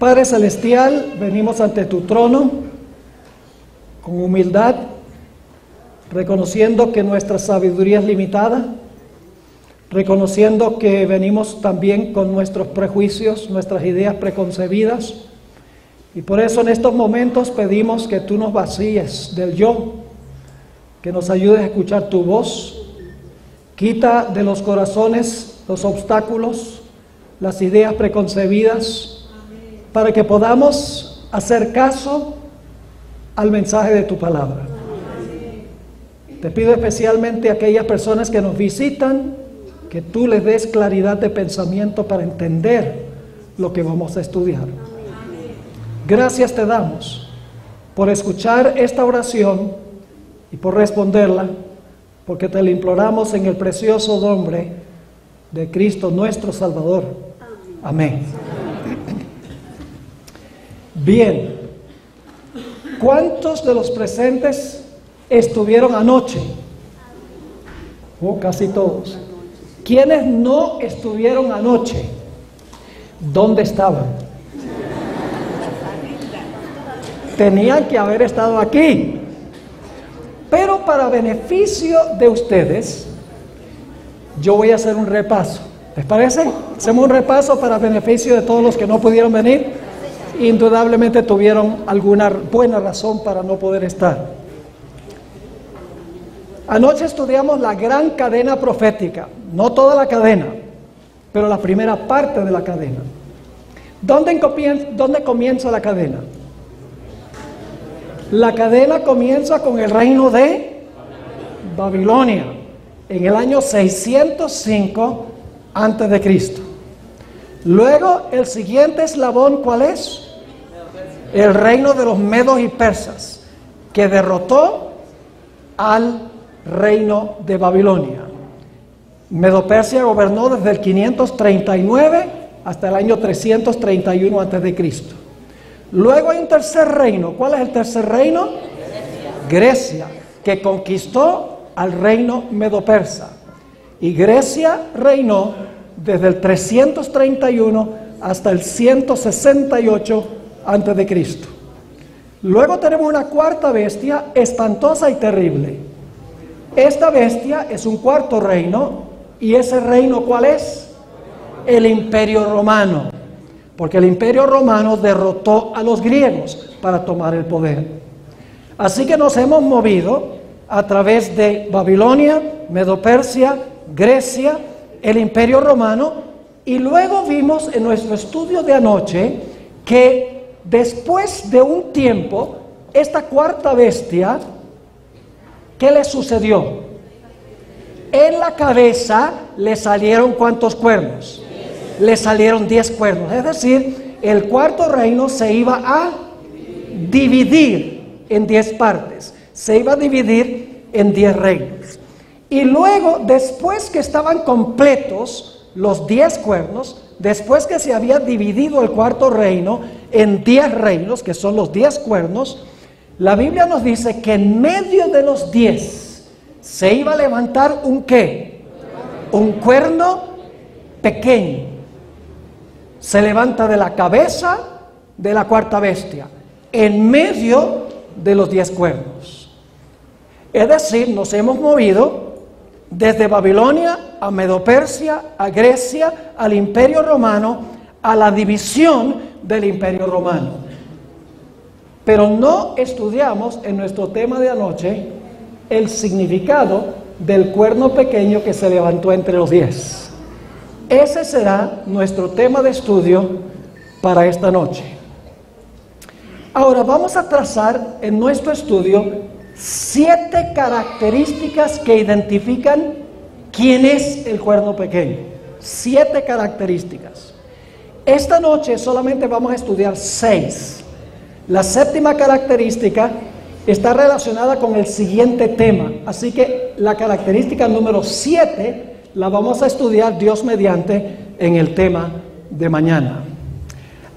Padre Celestial, venimos ante tu trono con humildad, reconociendo que nuestra sabiduría es limitada, reconociendo que venimos también con nuestros prejuicios, nuestras ideas preconcebidas, y por eso en estos momentos pedimos que tú nos vacíes del yo, que nos ayudes a escuchar tu voz, quita de los corazones los obstáculos, las ideas preconcebidas, para que podamos hacer caso al mensaje de tu palabra. Te pido especialmente a aquellas personas que nos visitan, que tú les des claridad de pensamiento para entender lo que vamos a estudiar. Gracias te damos por escuchar esta oración y por responderla, porque te la imploramos en el precioso nombre de Cristo nuestro Salvador. Amén. Bien, ¿cuántos de los presentes estuvieron anoche? Casi todos. ¿Quiénes no estuvieron anoche? ¿Dónde estaban? Tenían que haber estado aquí. Pero para beneficio de ustedes, yo voy a hacer un repaso. ¿Les parece? Hacemos un repaso para beneficio de todos los que no pudieron venir. Indudablemente tuvieron alguna buena razón para no poder estar. Anoche estudiamos la gran cadena profética, no toda la cadena, pero la primera parte de la cadena. ¿Dónde comienza la cadena? La cadena comienza con el reino de Babilonia, en el año 605 antes de Cristo. Luego, el siguiente eslabón, ¿cuál es? El reino de los medos y persas, que derrotó al reino de Babilonia. Medo-Persia gobernó desde el 539 hasta el año 331 antes de Cristo. Luego hay un tercer reino. ¿Cuál es el tercer reino? Grecia, que conquistó al reino medo-persa. Y Grecia reinó desde el 331 hasta el 168 antes de Cristo. Luego tenemos una cuarta bestia espantosa y terrible. Esta bestia es un cuarto reino, y ese reino, ¿cuál es? El Imperio Romano, porque el Imperio Romano derrotó a los griegos para tomar el poder. Así que nos hemos movido a través de Babilonia, Medo-Persia, Grecia, el Imperio Romano, y luego vimos en nuestro estudio de anoche que después de un tiempo, esta cuarta bestia, ¿qué le sucedió? En la cabeza le salieron ¿cuántos cuernos? Le salieron 10 cuernos. Es decir, el cuarto reino se iba a dividir en 10 partes. Se iba a dividir en 10 reinos. Y luego, después que estaban completos los 10 cuernos, después que se había dividido el cuarto reino en 10 reinos, que son los 10 cuernos, la Biblia nos dice que en medio de los 10 se iba a levantar un ¿qué? Un cuerno pequeño. Se levanta de la cabeza de la cuarta bestia, en medio de los 10 cuernos. Es decir, nos hemos movido desde Babilonia a Medo-Persia, a Grecia, al Imperio Romano, a la división del Imperio Romano. Pero no estudiamos en nuestro tema de anoche el significado del cuerno pequeño que se levantó entre los 10. Ese será nuestro tema de estudio para esta noche. Ahora vamos a trazar en nuestro estudio 7 características que identifican quién es el cuerno pequeño. 7 características. Esta noche solamente vamos a estudiar 6. La séptima característica está relacionada con el siguiente tema. Así que la característica número 7 la vamos a estudiar, Dios mediante, en el tema de mañana.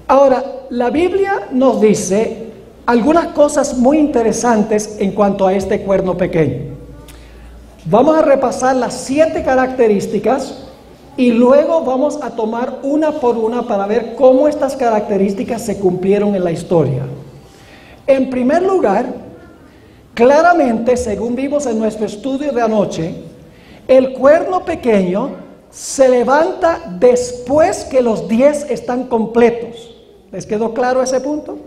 Ahora, la Biblia nos dice algunas cosas muy interesantes en cuanto a este cuerno pequeño. Vamos a repasar las 7 características y luego vamos a tomar una por una para ver cómo estas características se cumplieron en la historia. En primer lugar, claramente, según vimos en nuestro estudio de anoche, el cuerno pequeño se levanta después que los 10 están completos. ¿Les quedó claro ese punto?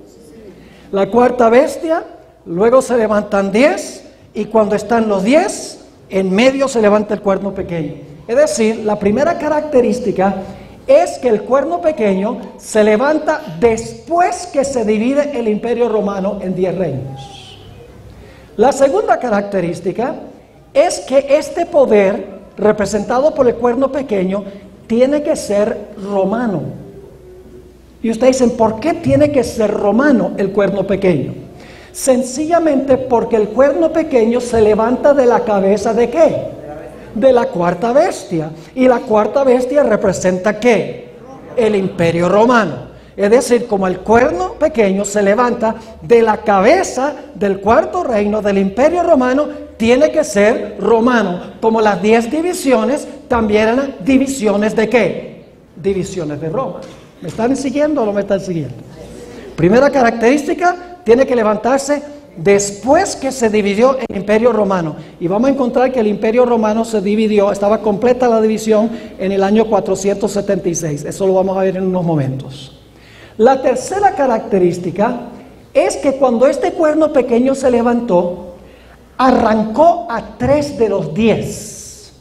La cuarta bestia, luego se levantan 10, y cuando están los 10, en medio se levanta el cuerno pequeño. Es decir, la primera característica es que el cuerno pequeño se levanta después que se divide el Imperio Romano en 10 reinos. La segunda característica es que este poder, representado por el cuerno pequeño, tiene que ser romano. Y ustedes dicen, ¿por qué tiene que ser romano el cuerno pequeño? Sencillamente porque el cuerno pequeño se levanta de la cabeza ¿de qué? De la cuarta bestia. Y la cuarta bestia representa ¿qué? El Imperio Romano. Es decir, como el cuerno pequeño se levanta de la cabeza del cuarto reino del Imperio Romano, tiene que ser romano. Como las 10 divisiones también eran divisiones ¿de qué? Divisiones de Roma. ¿Me están siguiendo o no me están siguiendo? Primera característica, tiene que levantarse después que se dividió el Imperio Romano. Y vamos a encontrar que el Imperio Romano se dividió, estaba completa la división en el año 476. Eso lo vamos a ver en unos momentos. La tercera característica es que cuando este cuerno pequeño se levantó, arrancó a 3 de los 10.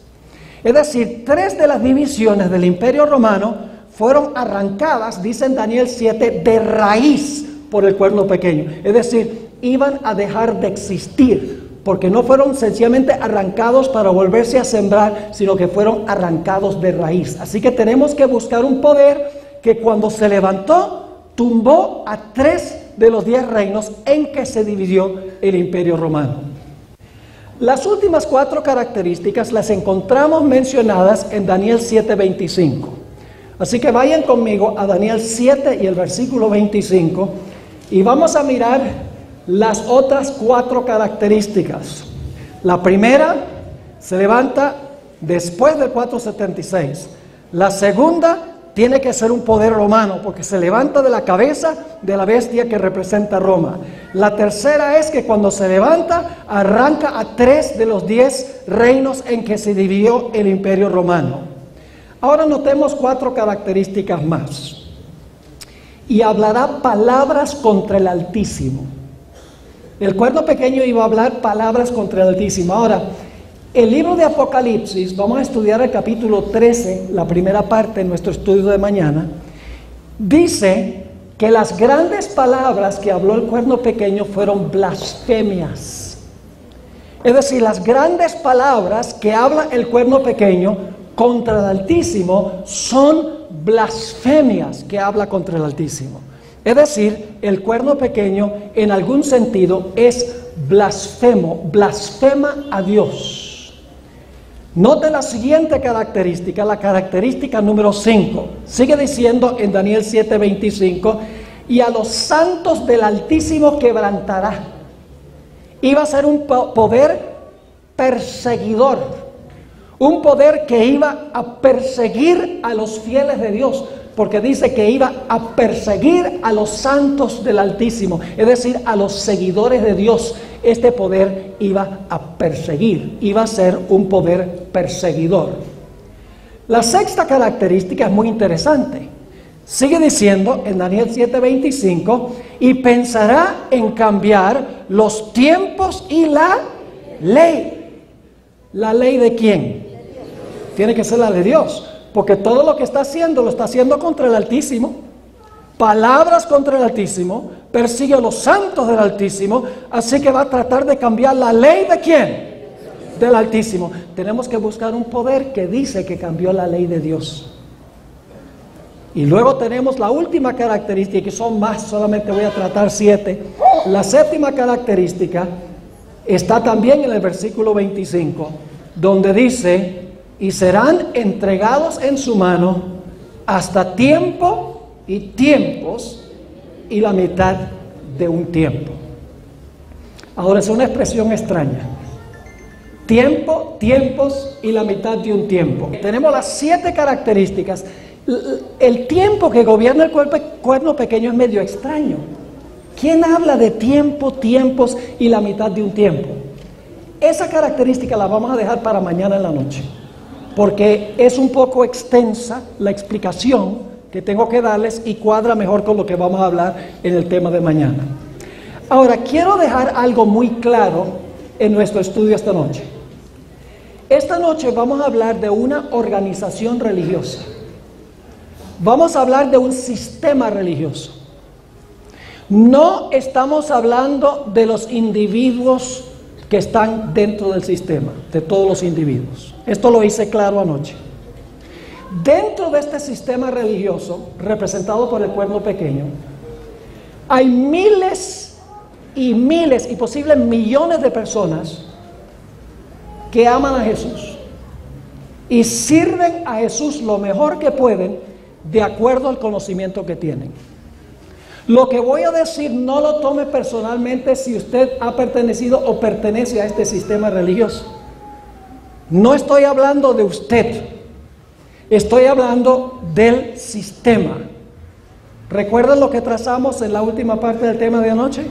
Es decir, 3 de las divisiones del Imperio Romano fueron arrancadas, dice en Daniel 7, de raíz por el cuerno pequeño. Es decir, iban a dejar de existir, porque no fueron sencillamente arrancados para volverse a sembrar, sino que fueron arrancados de raíz. Así que tenemos que buscar un poder que cuando se levantó, tumbó a 3 de los 10 reinos en que se dividió el Imperio Romano. Las últimas 4 características las encontramos mencionadas en Daniel 7:25. Así que vayan conmigo a Daniel 7 y el versículo 25 y vamos a mirar las otras 4 características. La primera se levanta después del 476. La segunda tiene que ser un poder romano porque se levanta de la cabeza de la bestia que representa Roma. La tercera es que cuando se levanta arranca a 3 de los 10 reinos en que se dividió el Imperio Romano. Ahora notemos 4 características más. Y hablará palabras contra el Altísimo. El cuerno pequeño iba a hablar palabras contra el Altísimo. Ahora, el libro de Apocalipsis, vamos a estudiar el capítulo 13, la primera parte de nuestro estudio de mañana, dice que las grandes palabras que habló el cuerno pequeño fueron blasfemias. Es decir, las grandes palabras que habla el cuerno pequeño contra el Altísimo son blasfemias que habla contra el Altísimo. Es decir, el cuerno pequeño en algún sentido es blasfemo, blasfema a Dios. Note la siguiente característica, la característica número 5. Sigue diciendo en Daniel 7:25, y a los santos del Altísimo quebrantará. Iba a ser un poder perseguidor. Un poder que iba a perseguir a los fieles de Dios, porque dice que iba a perseguir a los santos del Altísimo, es decir, a los seguidores de Dios. Este poder iba a perseguir, iba a ser un poder perseguidor. La sexta característica es muy interesante. Sigue diciendo en Daniel 7:25, y pensará en cambiar los tiempos y la ley. ¿La ley de quién? Tiene que ser la de Dios, porque todo lo que está haciendo lo está haciendo contra el Altísimo. Palabras contra el Altísimo, persigue a los santos del Altísimo, así que va a tratar de cambiar la ley de quién? Del Altísimo. Tenemos que buscar un poder que dice que cambió la ley de Dios. Y luego tenemos la última característica, que son más, solamente voy a tratar 7. La séptima característica está también en el versículo 25, donde dice, y serán entregados en su mano hasta tiempo y tiempos y la mitad de un tiempo. Ahora es una expresión extraña. Tiempo, tiempos y la mitad de un tiempo. Tenemos las 7 características. El tiempo que gobierna el cuerno pequeño es medio extraño. ¿Quién habla de tiempo, tiempos y la mitad de un tiempo? Esa característica la vamos a dejar para mañana en la noche, porque es un poco extensa la explicación que tengo que darles y cuadra mejor con lo que vamos a hablar en el tema de mañana. Ahora, quiero dejar algo muy claro en nuestro estudio esta noche. Esta noche vamos a hablar de una organización religiosa. Vamos a hablar de un sistema religioso. No estamos hablando de los individuos que están dentro del sistema, de todos los individuos. Esto lo hice claro anoche. Dentro de este sistema religioso, representado por el cuerno pequeño, hay miles y miles y posibles millones de personas que aman a Jesús y sirven a Jesús lo mejor que pueden de acuerdo al conocimiento que tienen. Lo que voy a decir no lo tome personalmente si usted ha pertenecido o pertenece a este sistema religioso. No estoy hablando de usted, estoy hablando del sistema. ¿Recuerdan lo que trazamos en la última parte del tema de anoche?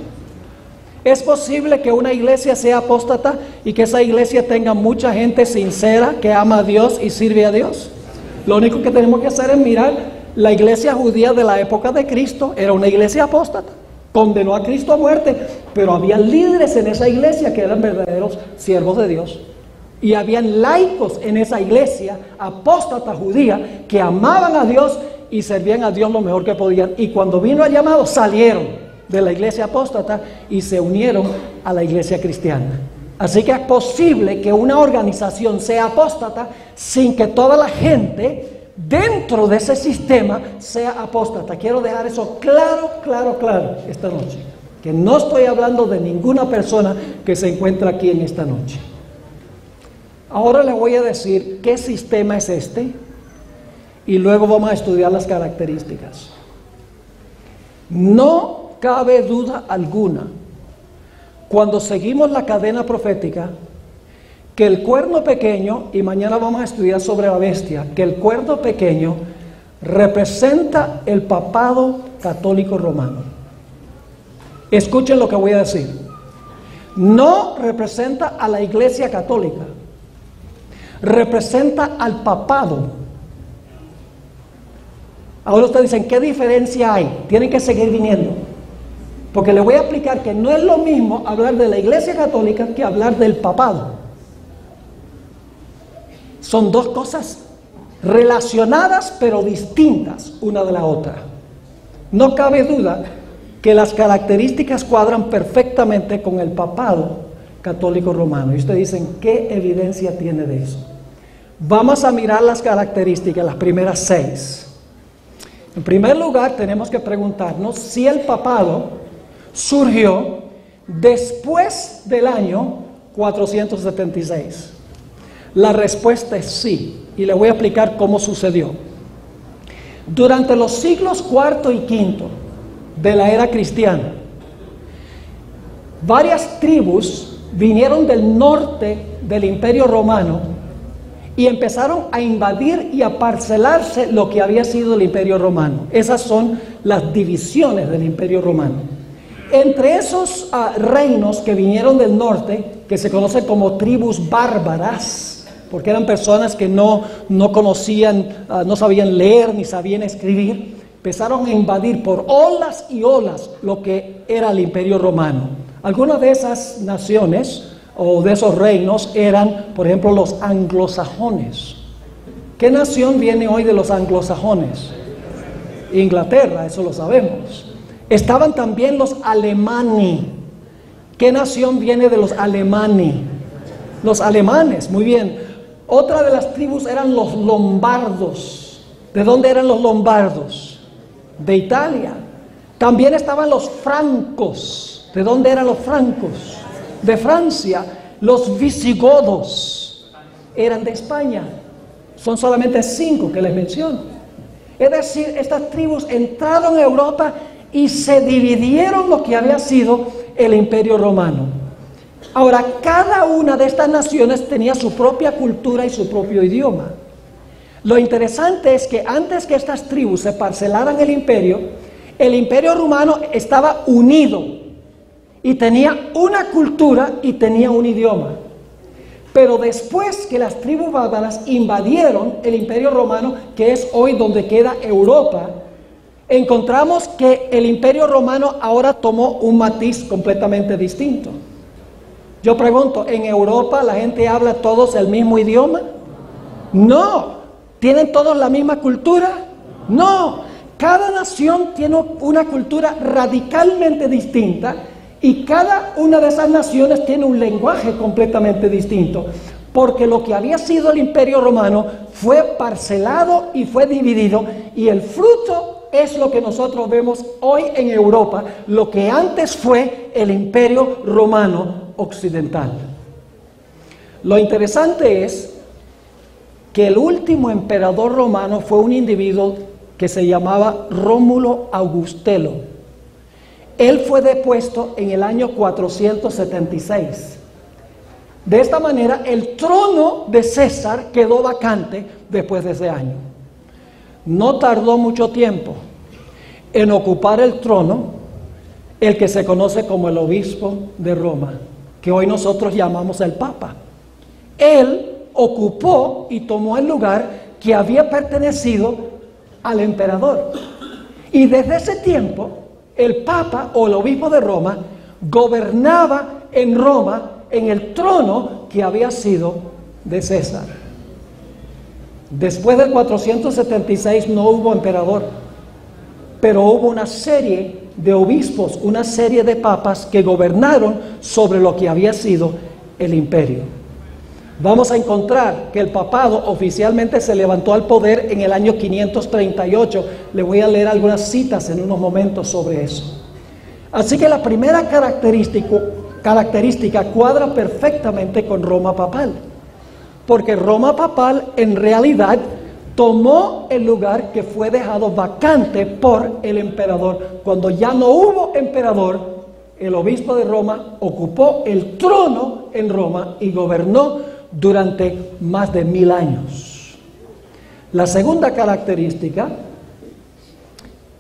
¿Es posible que una iglesia sea apóstata y que esa iglesia tenga mucha gente sincera que ama a Dios y sirve a Dios? Lo único que tenemos que hacer es mirar la iglesia judía de la época de Cristo. Era una iglesia apóstata, condenó a Cristo a muerte, pero había líderes en esa iglesia que eran verdaderos siervos de Dios. Y habían laicos en esa iglesia apóstata judía que amaban a Dios y servían a Dios lo mejor que podían. Y cuando vino el llamado, salieron de la iglesia apóstata y se unieron a la iglesia cristiana. Así que es posible que una organización sea apóstata sin que toda la gente dentro de ese sistema sea apóstata. Quiero dejar eso claro esta noche, que no estoy hablando de ninguna persona que se encuentra aquí en esta noche. Ahora le voy a decir qué sistema es este y luego vamos a estudiar las características. No cabe duda alguna, cuando seguimos la cadena profética, que el cuerno pequeño, y mañana vamos a estudiar sobre la bestia, que el cuerno pequeño representa el papado católico romano. Escuchen lo que voy a decir. No representa a la iglesia católica, representa al papado. Ahora ustedes dicen, ¿qué diferencia hay? Tienen que seguir viniendo, porque les voy a explicar que no es lo mismo hablar de la iglesia católica que hablar del papado. Son dos cosas relacionadas pero distintas una de la otra. No cabe duda que las características cuadran perfectamente con el papado católico romano. Y ustedes dicen, ¿qué evidencia tiene de eso? Vamos a mirar las características, las primeras 6. En primer lugar, tenemos que preguntarnos si el papado surgió después del año 476. La respuesta es sí, y le voy a explicar cómo sucedió. Durante los siglos IV y V de la era cristiana, varias tribus vinieron del norte del Imperio Romano y empezaron a invadir y a parcelarse lo que había sido el Imperio Romano. Esas son las divisiones del Imperio Romano. Entre esos reinos que vinieron del norte, que se conocen como tribus bárbaras, porque eran personas que no conocían, no sabían leer ni sabían escribir, empezaron a invadir por olas y olas lo que era el Imperio Romano. Algunas de esas naciones o de esos reinos eran, por ejemplo, los anglosajones. ¿Qué nación viene hoy de los anglosajones? Inglaterra, eso lo sabemos. Estaban también los alemani. ¿Qué nación viene de los alemani? Los alemanes, muy bien. Otra de las tribus eran los lombardos. ¿De dónde eran los lombardos? De Italia. También estaban los francos. ¿De dónde eran los francos? De Francia. Los visigodos eran de España. Son solamente 5 que les menciono. Es decir, estas tribus entraron a Europa y se dividieron lo que había sido el Imperio Romano. Ahora, cada una de estas naciones tenía su propia cultura y su propio idioma. Lo interesante es que antes que estas tribus se parcelaran el imperio romano estaba unido y tenía una cultura y tenía un idioma. Pero después que las tribus bárbaras invadieron el imperio romano, que es hoy donde queda Europa, encontramos que el imperio romano ahora tomó un matiz completamente distinto. Yo pregunto, ¿en Europa la gente habla todos el mismo idioma? No. ¿Tienen todos la misma cultura? No. Cada nación tiene una cultura radicalmente distinta y cada una de esas naciones tiene un lenguaje completamente distinto, porque lo que había sido el imperio romano fue parcelado y fue dividido, y el fruto es lo que nosotros vemos hoy en Europa, lo que antes fue el imperio romano occidental. Lo interesante es que el último emperador romano fue un individuo que se llamaba Rómulo Augustelo. Él fue depuesto en el año 476. De esta manera, el trono de César quedó vacante después de ese año. No tardó mucho tiempo en ocupar el trono el que se conoce como el obispo de Roma, que hoy nosotros llamamos el Papa. Él ocupó y tomó el lugar que había pertenecido al emperador. Y desde ese tiempo, el Papa o el obispo de Roma gobernaba en Roma en el trono que había sido de César. Después del 476 no hubo emperador, pero hubo una serie de obispos, una serie de papas que gobernaron sobre lo que había sido el imperio. Vamos a encontrar que el papado oficialmente se levantó al poder en el año 538. Le voy a leer algunas citas en unos momentos sobre eso. Así que la primera característica cuadra perfectamente con Roma papal, porque Roma papal en realidad tomó el lugar que fue dejado vacante por el emperador. Cuando ya no hubo emperador, el obispo de Roma ocupó el trono en Roma y gobernó durante más de 1000 años. La segunda característica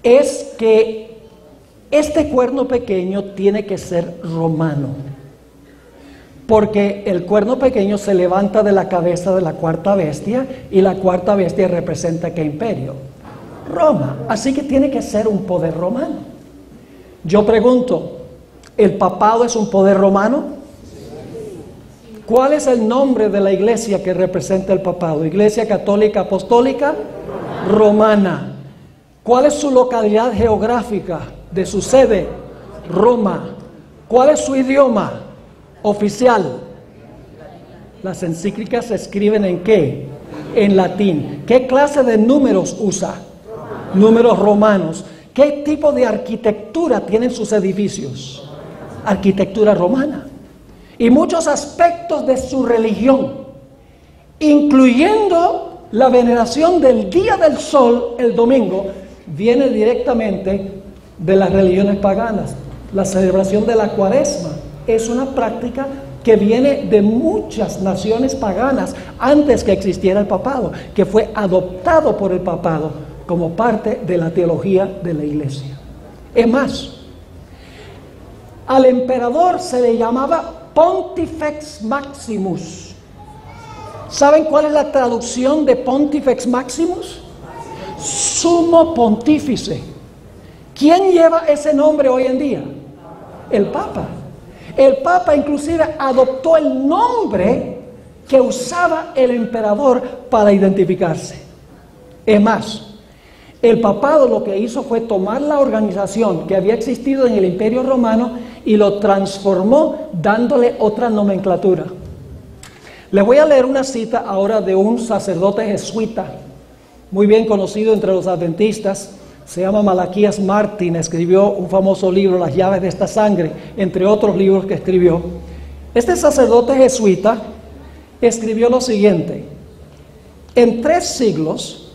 es que este cuerno pequeño tiene que ser romano, porque el cuerno pequeño se levanta de la cabeza de la cuarta bestia, y la cuarta bestia representa ¿qué imperio? Roma. Así que tiene que ser un poder romano. Yo pregunto, ¿el papado es un poder romano? ¿Cuál es el nombre de la iglesia que representa el papado? Iglesia Católica Apostólica Romana. ¿Cuál es su localidad geográfica de su sede? Roma. ¿Cuál es su idioma oficial? Las encíclicas se escriben ¿en qué? En latín. ¿Qué clase de números usa? Números romanos. ¿Qué tipo de arquitectura tienen sus edificios? Arquitectura romana. Y muchos aspectos de su religión, incluyendo la veneración del día del sol, el domingo, viene directamente de las religiones paganas. La celebración de la Cuaresma es una práctica que viene de muchas naciones paganas antes que existiera el papado, que fue adoptado por el papado como parte de la teología de la iglesia. Es más, al emperador se le llamaba Pontifex Maximus. ¿Saben cuál es la traducción de Pontifex Maximus? Sumo Pontífice. ¿Quién lleva ese nombre hoy en día? El Papa. El Papa inclusive adoptó el nombre que usaba el emperador para identificarse. Es más, el papado lo que hizo fue tomar la organización que había existido en el Imperio Romano y lo transformó dándole otra nomenclatura. Les voy a leer una cita ahora de un sacerdote jesuita muy bien conocido entre los adventistas. Se llama Malaquías Martín, escribió un famoso libro, Las llaves de esta sangre, entre otros libros que escribió. Este sacerdote jesuita escribió lo siguiente: en 3 siglos,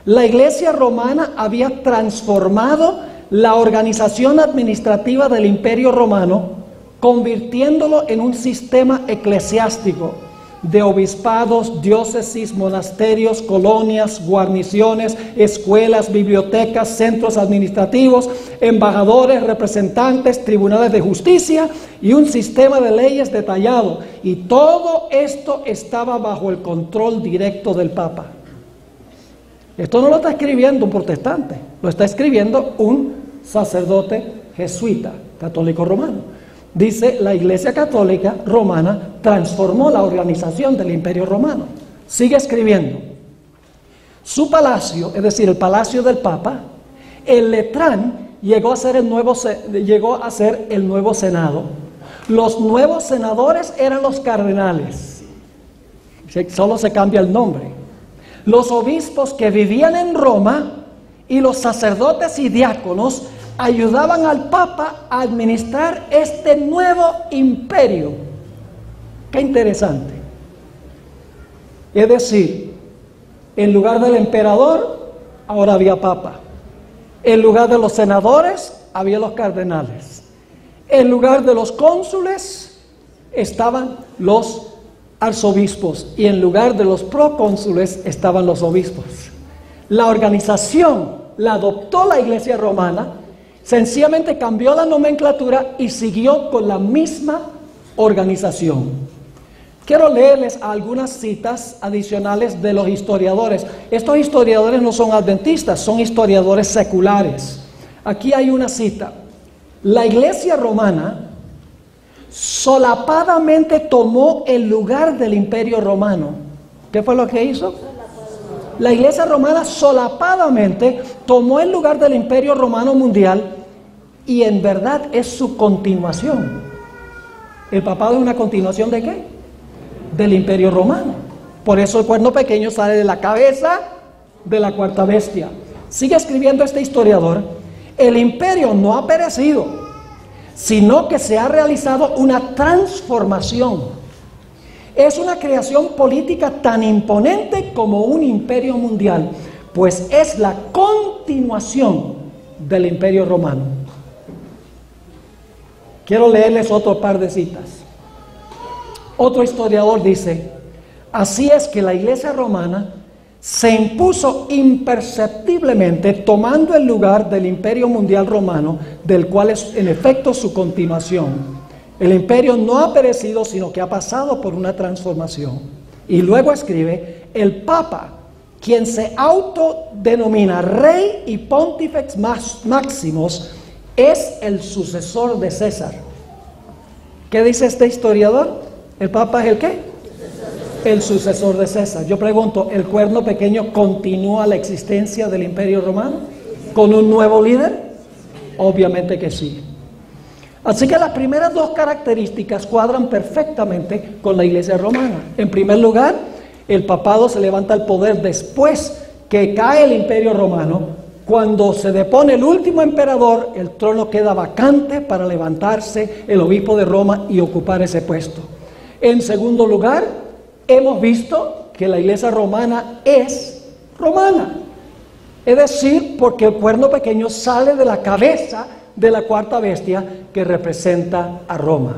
la Iglesia romana había transformado la organización administrativa del Imperio Romano convirtiéndolo en un sistema eclesiástico de obispados, diócesis, monasterios, colonias, guarniciones, escuelas, bibliotecas, centros administrativos, embajadores, representantes, tribunales de justicia y un sistema de leyes detallado. Y todo esto estaba bajo el control directo del Papa. Esto no lo está escribiendo un protestante, lo está escribiendo un sacerdote jesuita, católico romano. Dice, la Iglesia Católica Romana transformó la organización del Imperio Romano. Sigue escribiendo. Su palacio, es decir, el palacio del Papa, el Letrán, llegó a ser el nuevo Senado. Los nuevos senadores eran los cardenales. Solo se cambia el nombre. Los obispos que vivían en Roma y los sacerdotes y diáconos ayudaban al Papa a administrar este nuevo imperio. Qué interesante. Es decir, en lugar del emperador, ahora había Papa. En lugar de los senadores, había los cardenales. En lugar de los cónsules, estaban los arzobispos. Y en lugar de los procónsules, estaban los obispos. La organización la adoptó la Iglesia Romana. Sencillamente cambió la nomenclatura y siguió con la misma organización. Quiero leerles algunas citas adicionales de los historiadores. Estos historiadores no son adventistas, son historiadores seculares. Aquí hay una cita. La Iglesia Romana solapadamente tomó el lugar del Imperio Romano. ¿Qué fue lo que hizo? La Iglesia Romana solapadamente tomó el lugar del Imperio Romano mundial y en verdad es su continuación. ¿El papado es una continuación de qué? Del Imperio Romano. Por eso el cuerno pequeño sale de la cabeza de la cuarta bestia. Sigue escribiendo este historiador. El imperio no ha perecido, sino que se ha realizado una transformación. Es una creación política tan imponente como un imperio mundial, pues es la continuación del Imperio Romano. Quiero leerles otro par de citas. Otro historiador dice, así es que la Iglesia Romana se impuso imperceptiblemente tomando el lugar del Imperio Mundial Romano, del cual es en efecto su continuación. El imperio no ha perecido, sino que ha pasado por una transformación. Y luego escribe, el Papa, quien se autodenomina Rey y Pontifex Máximos, es el sucesor de César. ¿Qué dice este historiador? ¿El Papa es el qué? El sucesor de César. Yo pregunto, ¿el cuerno pequeño continúa la existencia del Imperio Romano con un nuevo líder? Obviamente que sí. Así que las primeras dos características cuadran perfectamente con la Iglesia Romana. En primer lugar, el papado se levanta al poder después que cae el Imperio Romano. Cuando se depone el último emperador, el trono queda vacante para levantarse el obispo de Roma y ocupar ese puesto. En segundo lugar, hemos visto que la Iglesia Romana es romana. Es decir, porque el cuerno pequeño sale de la cabeza de la cuarta bestia que representa a Roma.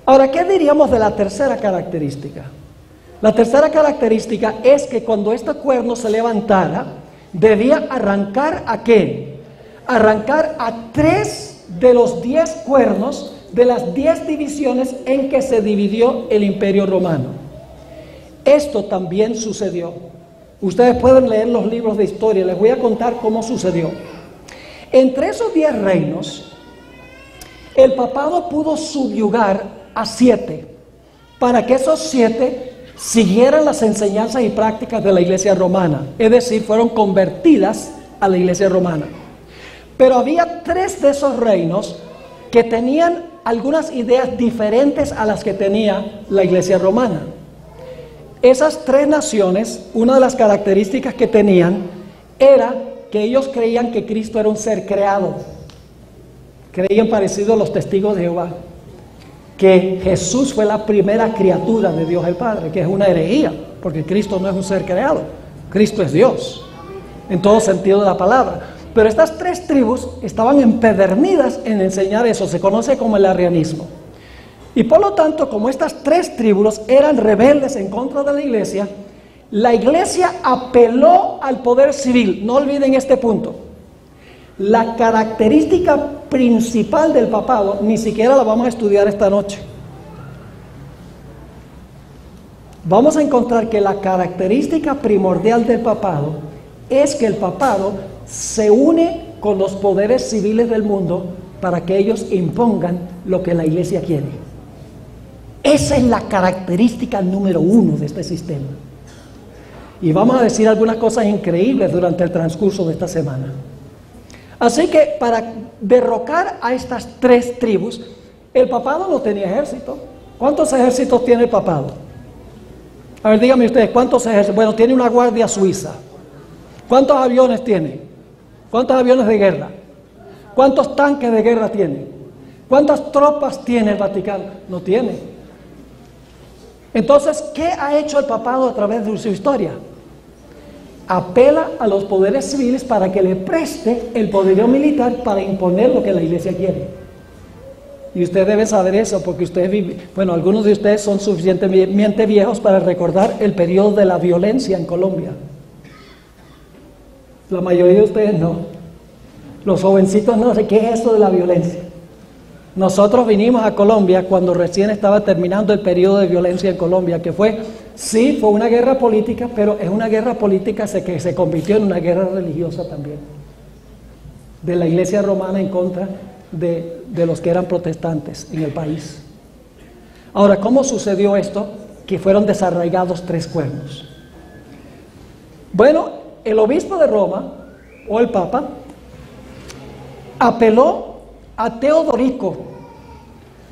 Ahora, ¿qué diríamos de la tercera característica? La tercera característica es que cuando este cuerno se levantara, debía arrancar ¿a qué? Arrancar a 3 de los 10 cuernos de las 10 divisiones en que se dividió el Imperio Romano. Esto también sucedió. Ustedes pueden leer los libros de historia, les voy a contar cómo sucedió. Entre esos 10 reinos, el papado pudo subyugar a 7, para que esos 7 siguieran las enseñanzas y prácticas de la Iglesia Romana, es decir, fueron convertidas a la Iglesia Romana. Pero había 3 de esos reinos que tenían algunas ideas diferentes a las que tenía la Iglesia Romana. Esas 3 naciones, una de las características que tenían era que ellos creían que Cristo era un ser creado. Creían, parecido a los testigos de Jehová, que Jesús fue la primera criatura de Dios el Padre, que es una herejía, porque Cristo no es un ser creado, Cristo es Dios, en todo sentido de la palabra. Pero estas tres tribus estaban empedernidas en enseñar eso, se conoce como el arrianismo. Y por lo tanto, como estas tres tribus eran rebeldes en contra de la iglesia apeló al poder civil. No olviden este punto. La característica principal del papado, ni siquiera la vamos a estudiar esta noche. Vamos a encontrar que la característica primordial del papado es que el papado se une con los poderes civiles del mundo para que ellos impongan lo que la iglesia quiere. Esa es la característica número uno de este sistema. Y vamos a decir algunas cosas increíbles durante el transcurso de esta semana. Así que para derrocar a estas tres tribus, el papado no tenía ejército. ¿Cuántos ejércitos tiene el papado? A ver, díganme ustedes, ¿cuántos ejércitos? Bueno, tiene una guardia suiza. ¿Cuántos aviones tiene? ¿Cuántos aviones de guerra? ¿Cuántos tanques de guerra tiene? ¿Cuántas tropas tiene el Vaticano? No tiene. Entonces, ¿qué ha hecho el papado a través de su historia? Apela a los poderes civiles para que le preste el poderío militar para imponer lo que la iglesia quiere. Y usted debe saber eso porque usted vive, bueno, algunos de ustedes son suficientemente viejos para recordar el periodo de la violencia en Colombia. La mayoría de ustedes no. Los jovencitos no sé qué es eso de la violencia. Nosotros vinimos a Colombia cuando recién estaba terminando el periodo de violencia en Colombia, que fue una guerra política, pero es una guerra política que se convirtió en una guerra religiosa también. De la iglesia romana en contra de los que eran protestantes en el país. Ahora, ¿cómo sucedió esto? Que fueron desarraigados tres cuernos. Bueno, el obispo de Roma, o el Papa, apeló a Teodorico,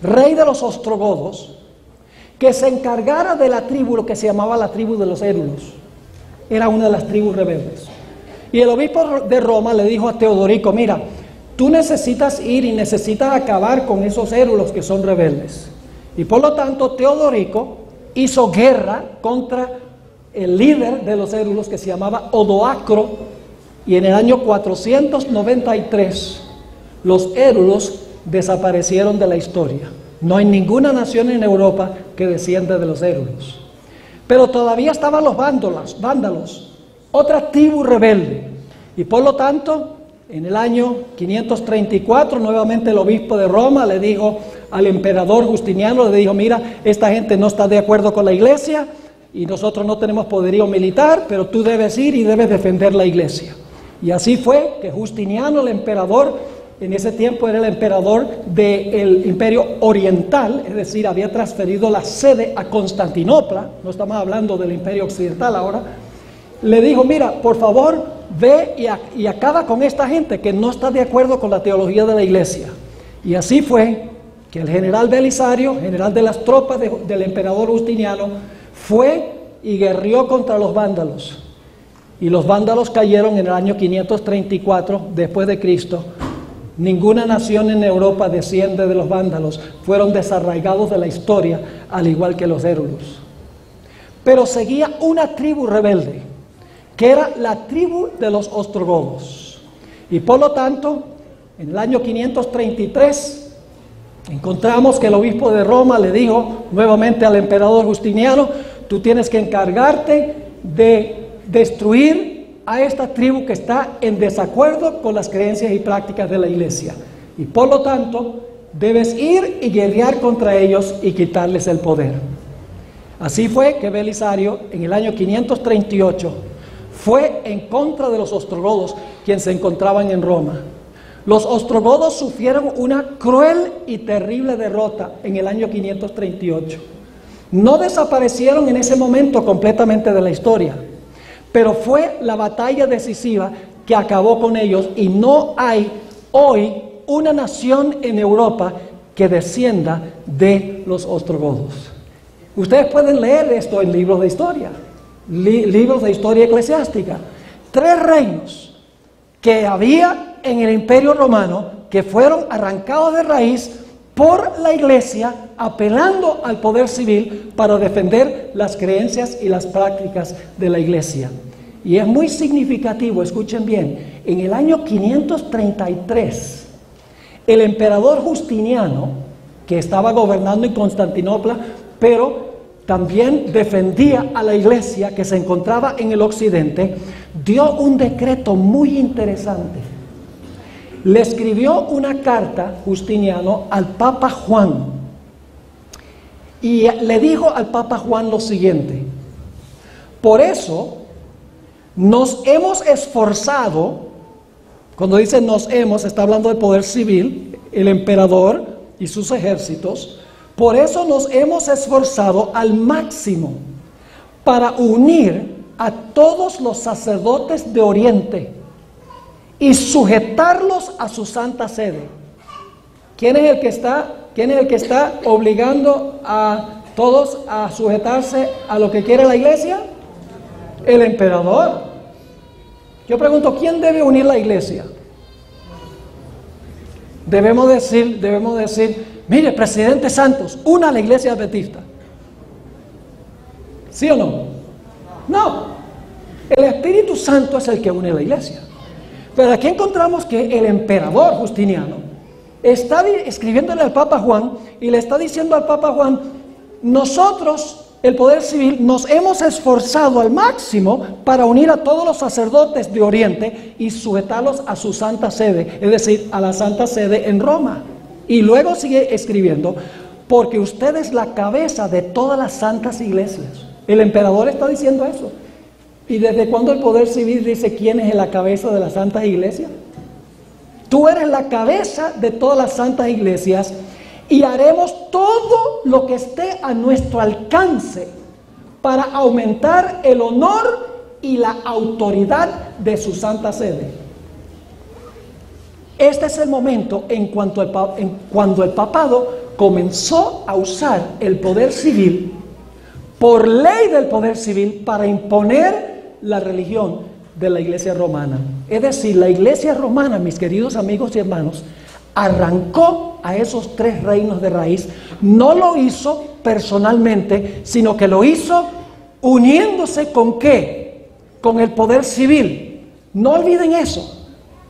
rey de los ostrogodos, que se encargara de la tribu, lo que se llamaba la tribu de los érulos. Era una de las tribus rebeldes. Y el obispo de Roma le dijo a Teodorico, mira, tú necesitas ir y necesitas acabar con esos érulos que son rebeldes. Y por lo tanto, Teodorico hizo guerra contra el líder de los érulos que se llamaba Odoacro, y en el año 493 los érulos desaparecieron de la historia. No hay ninguna nación en Europa que descienda de los érulos. Pero todavía estaban los vándalos, otra tribu rebelde. Y por lo tanto, en el año 534, nuevamente el obispo de Roma le dijo al emperador Justiniano, le dijo, mira, esta gente no está de acuerdo con la iglesia y nosotros no tenemos poderío militar, pero tú debes ir y debes defender la iglesia. Y así fue que Justiniano, el emperador, en ese tiempo era el emperador del Imperio Oriental, es decir, había transferido la sede a Constantinopla, no estamos hablando del Imperio Occidental ahora, le dijo, mira, por favor, ve y acaba con esta gente que no está de acuerdo con la teología de la iglesia. Y así fue que el general Belisario, general de las tropas del emperador Justiniano, fue y guerrió contra los vándalos. Y los vándalos cayeron en el año 534 después de Cristo. Ninguna nación en Europa desciende de los vándalos, fueron desarraigados de la historia, al igual que los érulos. Pero seguía una tribu rebelde, que era la tribu de los ostrogodos. Y por lo tanto, en el año 533, encontramos que el obispo de Roma le dijo nuevamente al emperador Justiniano, tú tienes que encargarte de destruir a esta tribu que está en desacuerdo con las creencias y prácticas de la iglesia. Y por lo tanto, debes ir y guerrear contra ellos y quitarles el poder. Así fue que Belisario, en el año 538, fue en contra de los ostrogodos, quienes se encontraban en Roma. Los ostrogodos sufrieron una cruel y terrible derrota en el año 538. No desaparecieron en ese momento completamente de la historia, pero fue la batalla decisiva que acabó con ellos y no hay hoy una nación en Europa que descienda de los ostrogodos. Ustedes pueden leer esto en libros de historia, libros de historia eclesiástica. 3 reinos que había en el Imperio Romano que fueron arrancados de raíz por la iglesia, apelando al poder civil para defender las creencias y las prácticas de la iglesia. Y es muy significativo, escuchen bien, en el año 533, el emperador Justiniano, que estaba gobernando en Constantinopla, pero también defendía a la iglesia que se encontraba en el occidente, dio un decreto muy interesante. Le escribió una carta, Justiniano, al Papa Juan, y le dijo al Papa Juan lo siguiente: por eso nos hemos esforzado. Cuando dice nos hemos, está hablando del poder civil, el emperador y sus ejércitos. Por eso nos hemos esforzado al máximo para unir a todos los sacerdotes de Oriente y sujetarlos a su santa sede. ¿Quién es el que está obligando a todos a sujetarse a lo que quiere la iglesia? El emperador. Yo pregunto, ¿quién debe unir la iglesia? Debemos decir, mire, presidente Santos, una a la iglesia adventista. ¿Sí o no? No. El Espíritu Santo es el que une la iglesia. Pero aquí encontramos que el emperador Justiniano está escribiéndole al Papa Juan y le está diciendo al Papa Juan: nosotros, el poder civil, nos hemos esforzado al máximo para unir a todos los sacerdotes de Oriente y sujetarlos a su santa sede, es decir, a la santa sede en Roma. Y luego sigue escribiendo: porque usted es la cabeza de todas las santas iglesias. El emperador está diciendo eso. ¿Y desde cuándo el poder civil dice quién es la cabeza de las santas iglesias? Tú eres la cabeza de todas las santas iglesias y haremos todo lo que esté a nuestro alcance para aumentar el honor y la autoridad de su santa sede. Este es el momento cuando el papado comenzó a usar el poder civil, por ley del poder civil, para imponer la religión de la iglesia romana. Es decir, la iglesia romana, mis queridos amigos y hermanos, arrancó a esos tres reinos de raíz. No lo hizo personalmente, sino que lo hizo uniéndose ¿con qué? Con el poder civil. No olviden eso,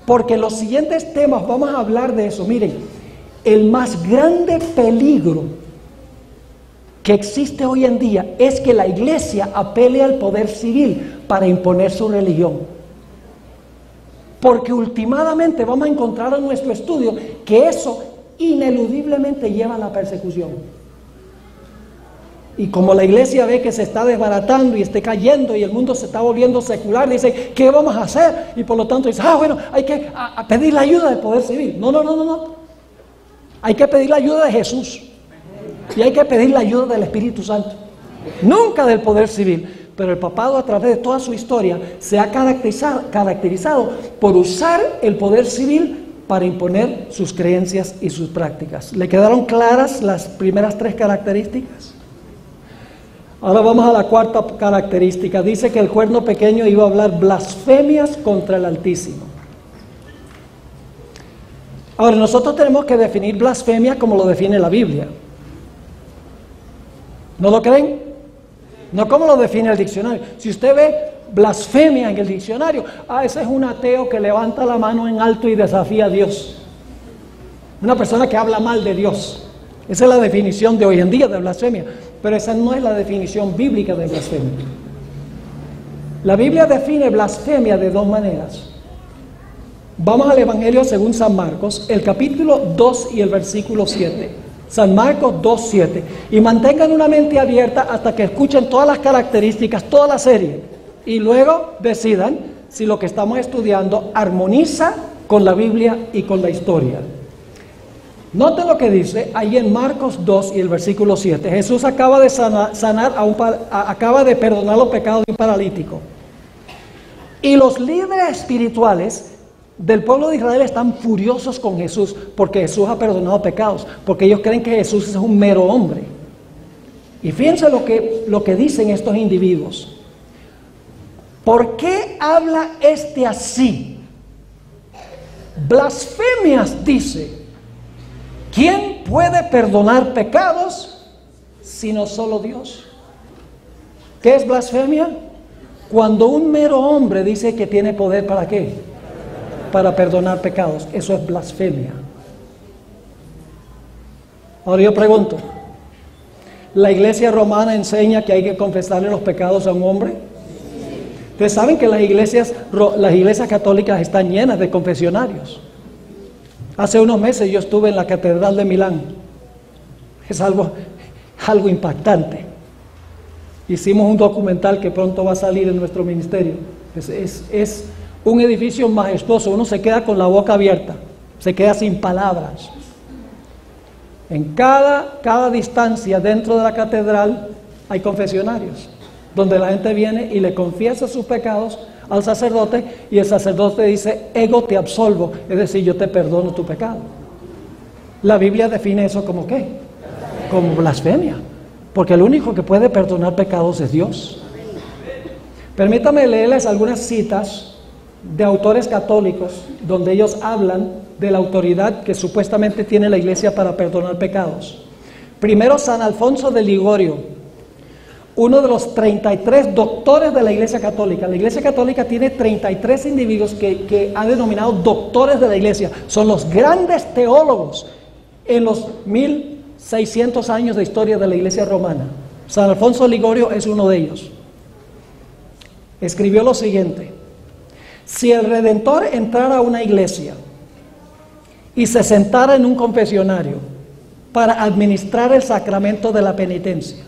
porque en los siguientes temas vamos a hablar de eso. Miren, el más grande peligro que existe hoy en día es que la iglesia apele al poder civil para imponer su religión. Porque últimamente vamos a encontrar en nuestro estudio que eso ineludiblemente lleva a la persecución. Y como la iglesia ve que se está desbaratando y está cayendo y el mundo se está volviendo secular, dice, ¿qué vamos a hacer? Y por lo tanto dice, bueno, hay que pedir la ayuda del poder civil. No. Hay que pedir la ayuda de Jesús. Y hay que pedir la ayuda del Espíritu Santo. Nunca del poder civil. Pero el papado, a través de toda su historia, se ha caracterizado por usar el poder civil para imponer sus creencias y sus prácticas. ¿Le quedaron claras las primeras tres características? Ahora vamos a la cuarta característica. Dice que el cuerno pequeño iba a hablar blasfemias contra el Altísimo. Ahora, nosotros tenemos que definir blasfemia como lo define la Biblia. ¿No lo creen? No como lo define el diccionario. Si usted ve blasfemia en el diccionario, ese es un ateo que levanta la mano en alto y desafía a Dios. Una persona que habla mal de Dios. Esa es la definición de hoy en día de blasfemia. Pero esa no es la definición bíblica de blasfemia. La Biblia define blasfemia de dos maneras. Vamos al Evangelio según San Marcos, el capítulo 2 y el versículo 7. San Marcos 2:7, y mantengan una mente abierta hasta que escuchen todas las características, toda la serie, y luego decidan si lo que estamos estudiando armoniza con la Biblia y con la historia. Noten lo que dice ahí en Marcos 2 y el versículo 7. Jesús acaba de acaba de perdonar los pecados de un paralítico, y los líderes espirituales del pueblo de Israel están furiosos con Jesús porque Jesús ha perdonado pecados, porque ellos creen que Jesús es un mero hombre. Y fíjense lo que dicen estos individuos. ¿Por qué habla este así? Blasfemias, dice. ¿Quién puede perdonar pecados sino solo Dios? ¿Qué es blasfemia? Cuando un mero hombre dice que tiene poder, ¿para qué? Para perdonar pecados. Eso es blasfemia. Ahora yo pregunto, ¿la iglesia romana enseña que hay que confesarle los pecados a un hombre? Ustedes saben que las iglesias católicas están llenas de confesionarios. Hace unos meses yo estuve en la Catedral de Milán. Es algo impactante. Hicimos un documental que pronto va a salir en nuestro ministerio. Es un edificio majestuoso. Uno se queda con la boca abierta, se queda sin palabras. En cada distancia dentro de la catedral hay confesionarios, donde la gente viene y le confiesa sus pecados al sacerdote, y el sacerdote dice: ego te absolvo, es decir, yo te perdono tu pecado. La Biblia define eso como ¿qué? Como blasfemia, porque el único que puede perdonar pecados es Dios. Permítame leerles algunas citas de autores católicos donde ellos hablan de la autoridad que supuestamente tiene la iglesia para perdonar pecados. Primero, San Alfonso de Ligorio, uno de los 33 doctores de la iglesia católica. La iglesia católica tiene 33 individuos que ha denominado doctores de la iglesia. Son los grandes teólogos en los 1600 años de historia de la iglesia romana. San Alfonso de Ligorio es uno de ellos. Escribió lo siguiente: si el Redentor entrara a una iglesia y se sentara en un confesionario para administrar el sacramento de la penitencia,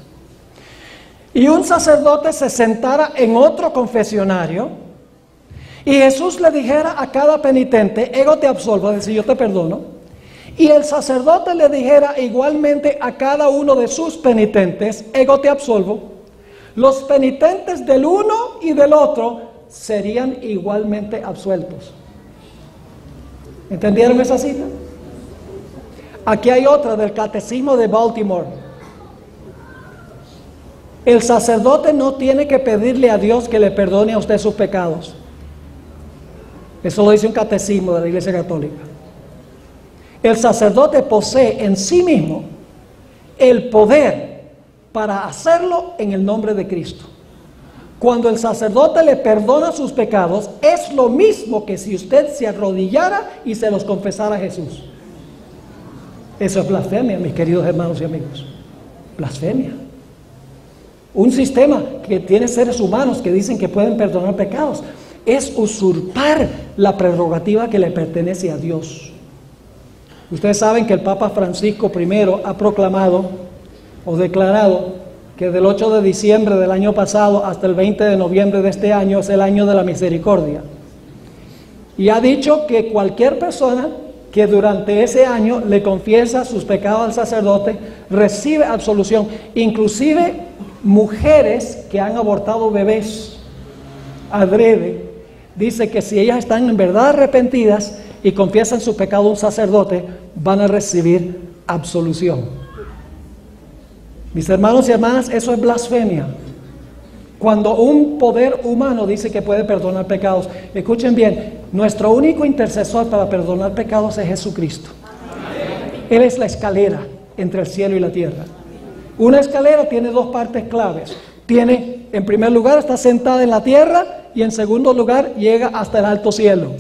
y un sacerdote se sentara en otro confesionario, y Jesús le dijera a cada penitente: ego te absolvo, es decir, yo te perdono, y el sacerdote le dijera igualmente a cada uno de sus penitentes: ego te absolvo, los penitentes del uno y del otro serían igualmente absueltos. ¿Entendieron esa cita? Aquí hay otra del Catecismo de Baltimore. El sacerdote no tiene que pedirle a Dios que le perdone a usted sus pecados. Eso lo dice un catecismo de la Iglesia Católica. El sacerdote posee en sí mismo el poder para hacerlo en el nombre de Cristo. Cuando el sacerdote le perdona sus pecados, es lo mismo que si usted se arrodillara y se los confesara a Jesús. Eso es blasfemia, mis queridos hermanos y amigos. Blasfemia. Un sistema que tiene seres humanos que dicen que pueden perdonar pecados es usurpar la prerrogativa que le pertenece a Dios. Ustedes saben que el Papa Francisco I ha proclamado o declarado que del 8 de diciembre del año pasado hasta el 20 de noviembre de este año es el año de la misericordia. Y ha dicho que cualquier persona que durante ese año le confiesa sus pecados al sacerdote recibe absolución, inclusive mujeres que han abortado bebés adrede. Dice que si ellas están en verdad arrepentidas y confiesan su pecado a un sacerdote, van a recibir absolución. Mis hermanos y hermanas, eso es blasfemia. Cuando un poder humano dice que puede perdonar pecados, escuchen bien, nuestro único intercesor para perdonar pecados es Jesucristo. Él es la escalera entre el cielo y la tierra. Una escalera tiene dos partes claves. Tiene, en primer lugar, está sentada en la tierra, y en segundo lugar, llega hasta el alto cielo.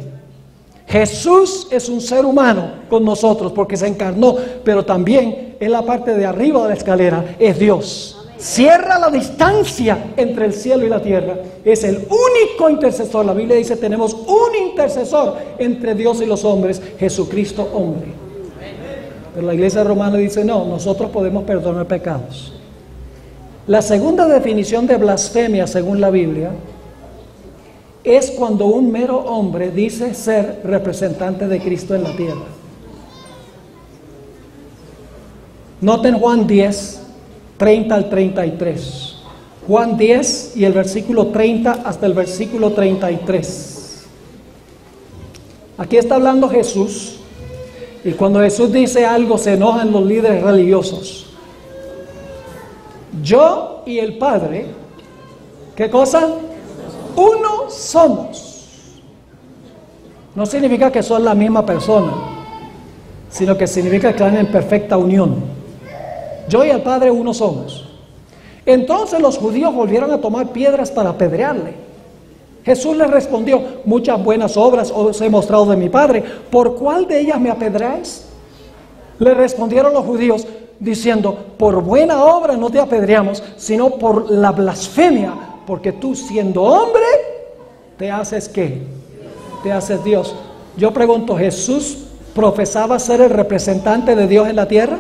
Jesús es un ser humano con nosotros porque se encarnó, pero también en la parte de arriba de la escalera es Dios. Cierra la distancia entre el cielo y la tierra. Es el único intercesor. La Biblia dice: tenemos un intercesor entre Dios y los hombres, Jesucristo hombre. Pero la iglesia romana dice: no, nosotros podemos perdonar pecados. La segunda definición de blasfemia según la Biblia es cuando un mero hombre dice ser representante de Cristo en la tierra. Noten Juan 10, 30 al 33. Juan 10 y el versículo 30 hasta el versículo 33. Aquí está hablando Jesús, y cuando Jesús dice algo se enojan los líderes religiosos. Yo y el Padre, ¿qué cosa? Uno somos. No significa que son la misma persona, sino que significa que están en perfecta unión. Yo y el Padre uno somos. Entonces los judíos volvieron a tomar piedras para apedrearle. Jesús les respondió: muchas buenas obras os he mostrado de mi Padre, ¿por cuál de ellas me apedreáis? Le respondieron los judíos diciendo: por buena obra no te apedreamos, sino por la blasfemia, porque tú, siendo hombre, te haces ¿qué? Te haces Dios. Yo pregunto, ¿Jesús profesaba ser el representante de Dios en la tierra?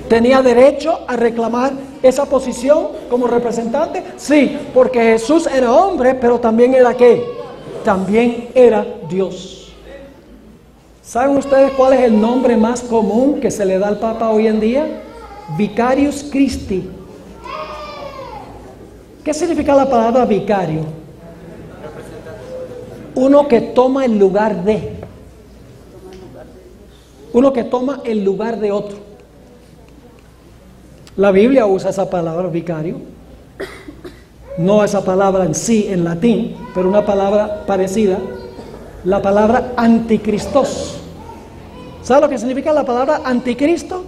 ¿Tenía derecho a reclamar esa posición como representante? Sí, porque Jesús era hombre, pero también era ¿qué? También era Dios. ¿Saben ustedes cuál es el nombre más común que se le da al Papa hoy en día? Vicarius Christi. ¿Qué significa la palabra vicario? Uno que toma el lugar de. Uno que toma el lugar de otro. La Biblia usa esa palabra vicario. No esa palabra en sí en latín, pero una palabra parecida. La palabra anticristos. ¿Sabe lo que significa la palabra anticristo?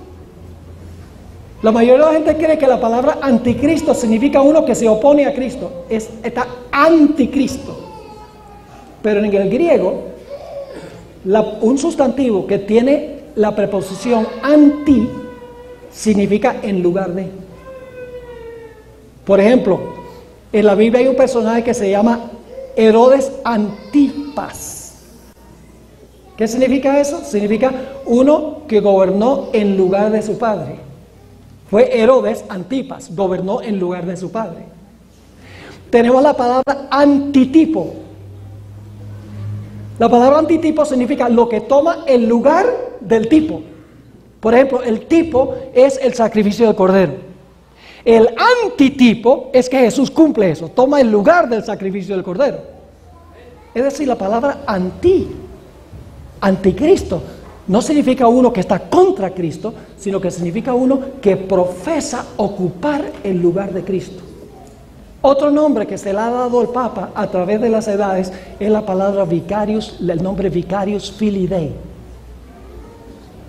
La mayoría de la gente cree que la palabra anticristo significa uno que se opone a Cristo. Está anticristo. Pero en el griego, un sustantivo que tiene la preposición anti significa en lugar de. Por ejemplo, en la Biblia hay un personaje que se llama Herodes Antipas. ¿Qué significa eso? Significa uno que gobernó en lugar de su padre. Fue Herodes Antipas, gobernó en lugar de su padre. Tenemos la palabra antitipo. La palabra antitipo significa lo que toma el lugar del tipo. Por ejemplo, el tipo es el sacrificio del cordero. El antitipo es que Jesús cumple eso, toma el lugar del sacrificio del cordero. Es decir, la palabra anticristo, no significa uno que está contra Cristo, sino que significa uno que profesa ocupar el lugar de Cristo. Otro nombre que se le ha dado al Papa a través de las edades es la palabra vicarius, el nombre vicarius filii Dei.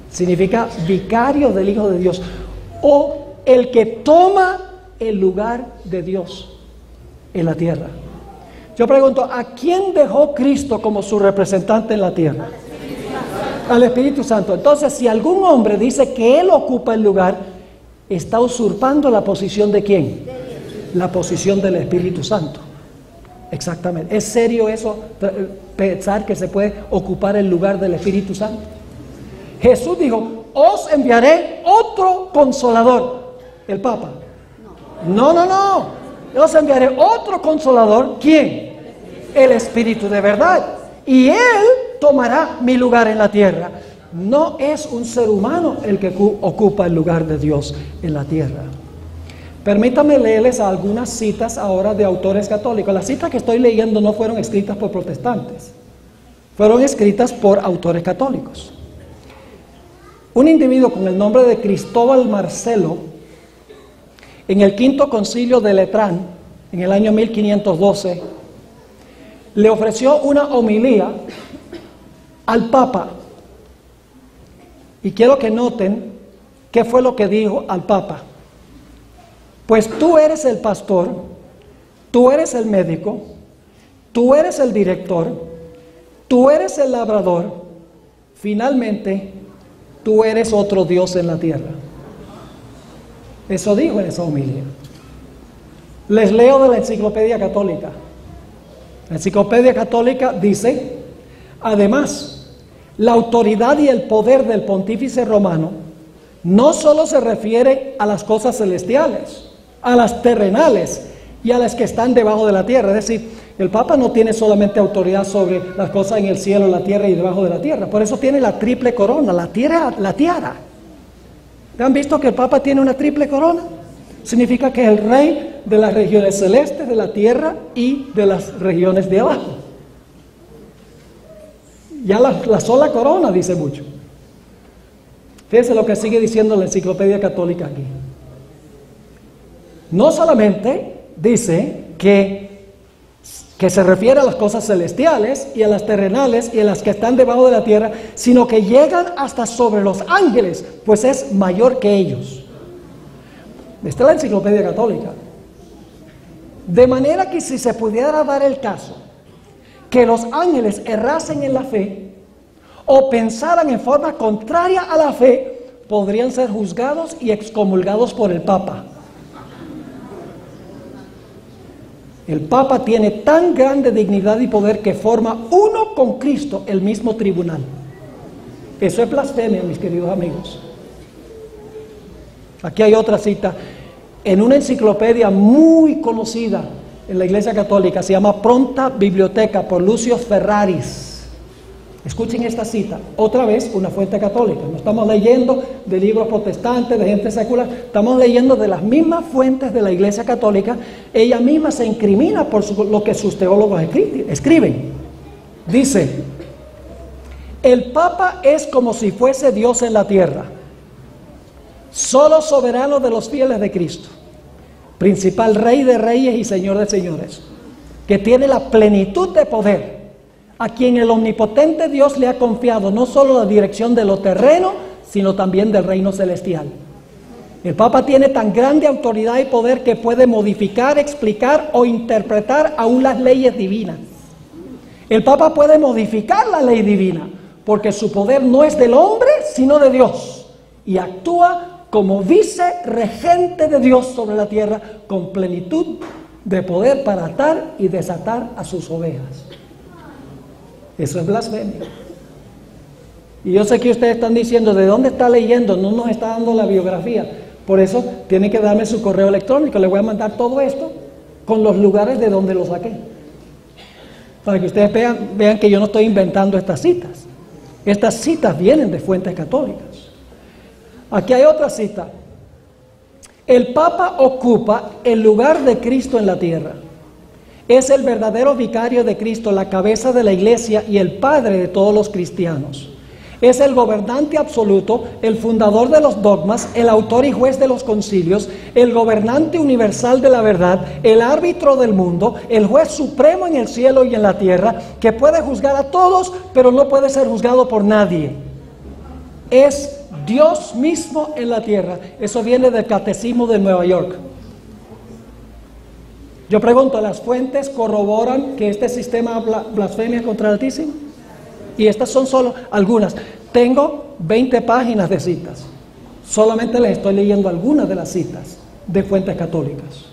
Significa vicario del Hijo de Dios, o el que toma el lugar de Dios en la tierra. Yo pregunto, ¿a quién dejó Cristo como su representante en la tierra? Al Espíritu Santo. Entonces, si algún hombre dice que él ocupa el lugar, está usurpando la posición ¿de quién? La posición del Espíritu Santo. Exactamente. ¿Es serio eso, pensar que se puede ocupar el lugar del Espíritu Santo? Jesús dijo: os enviaré otro consolador. El Papa. No. Os enviaré otro consolador. ¿Quién? El Espíritu de verdad. Y Él tomará mi lugar en la tierra. No es un ser humano el que ocupa el lugar de Dios en la tierra. Permítanme leerles algunas citas ahora de autores católicos. Las citas que estoy leyendo no fueron escritas por protestantes. Fueron escritas por autores católicos. Un individuo con el nombre de Cristóbal Marcelo, en el quinto concilio de Letrán, en el año 1512, le ofreció una homilía al Papa. Y quiero que noten qué fue lo que dijo al Papa. Pues tú eres el pastor, tú eres el médico, tú eres el director, tú eres el labrador, finalmente tú eres otro Dios en la tierra. Eso dijo en esa homilía. Les leo de la Enciclopedia Católica. La Enciclopedia Católica dice: además, la autoridad y el poder del pontífice romano no solo se refiere a las cosas celestiales, a las terrenales y a las que están debajo de la tierra. Es decir, el Papa no tiene solamente autoridad sobre las cosas en el cielo, la tierra y debajo de la tierra. Por eso tiene la triple corona, la tiara. ¿Han visto que el Papa tiene una triple corona? Significa que es el rey de las regiones celestes, de la tierra y de las regiones de abajo. Ya la sola corona dice mucho. Fíjense lo que sigue diciendo la Enciclopedia Católica aquí. No solamente dice que se refiere a las cosas celestiales y a las terrenales y a las que están debajo de la tierra, sino que llegan hasta sobre los ángeles, pues es mayor que ellos. Esta es la Enciclopedia Católica. De manera que si se pudiera dar el caso que los ángeles errasen en la fe o pensaran en forma contraria a la fe, podrían ser juzgados y excomulgados por el Papa. El Papa tiene tan grande dignidad y poder que forma uno con Cristo el mismo tribunal. Eso es blasfemia, mis queridos amigos. Aquí hay otra cita. En una enciclopedia muy conocida en la Iglesia Católica, se llama Pronta Biblioteca, por Lucio Ferraris. Escuchen esta cita, otra vez una fuente católica. No estamos leyendo de libros protestantes, de gente secular, estamos leyendo de las mismas fuentes de la Iglesia Católica. Ella misma se incrimina por lo que sus teólogos escriben. Dice: el Papa es como si fuese Dios en la tierra, solo soberano de los fieles de Cristo, principal Rey de reyes y Señor de señores, que tiene la plenitud de poder, a quien el omnipotente Dios le ha confiado no solo la dirección de lo terreno, sino también del reino celestial. El Papa tiene tan grande autoridad y poder que puede modificar, explicar o interpretar aún las leyes divinas. El Papa puede modificar la ley divina, porque su poder no es del hombre, sino de Dios, y actúa como vicerregente de Dios sobre la tierra, con plenitud de poder para atar y desatar a sus ovejas. Eso es blasfemia. Y yo sé que ustedes están diciendo, ¿de dónde está leyendo? No nos está dando la biografía. Por eso tienen que darme su correo electrónico. Le voy a mandar todo esto con los lugares de donde lo saqué, para que ustedes vean que yo no estoy inventando estas citas. Estas citas vienen de fuentes católicas. Aquí hay otra cita. El Papa ocupa el lugar de Cristo en la tierra. Es el verdadero vicario de Cristo, la cabeza de la Iglesia y el padre de todos los cristianos. Es el gobernante absoluto, el fundador de los dogmas, el autor y juez de los concilios, el gobernante universal de la verdad, el árbitro del mundo, el juez supremo en el cielo y en la tierra, que puede juzgar a todos, pero no puede ser juzgado por nadie. Es Dios mismo en la tierra. Eso viene del Catecismo de Nueva York. Yo pregunto, ¿las fuentes corroboran que este sistema blasfemia contra el Altísimo? Y estas son solo algunas. Tengo 20 páginas de citas. Solamente les estoy leyendo algunas de las citas de fuentes católicas.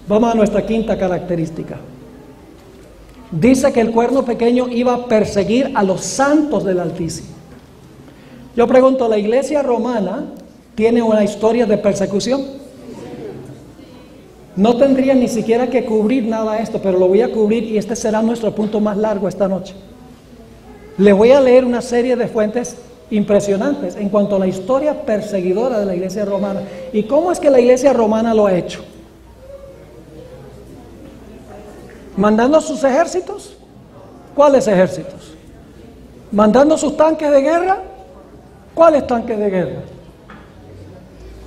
Vamos a nuestra quinta característica. Dice que el cuerno pequeño iba a perseguir a los santos del Altísimo. Yo pregunto, ¿la Iglesia romana tiene una historia de persecución? No tendría ni siquiera que cubrir nada de esto, pero lo voy a cubrir y este será nuestro punto más largo esta noche. Le voy a leer una serie de fuentes impresionantes en cuanto a la historia perseguidora de la Iglesia romana. ¿Y cómo es que la Iglesia romana lo ha hecho? ¿Mandando sus ejércitos? ¿Cuáles ejércitos? ¿Mandando sus tanques de guerra? ¿Cuáles tanques de guerra?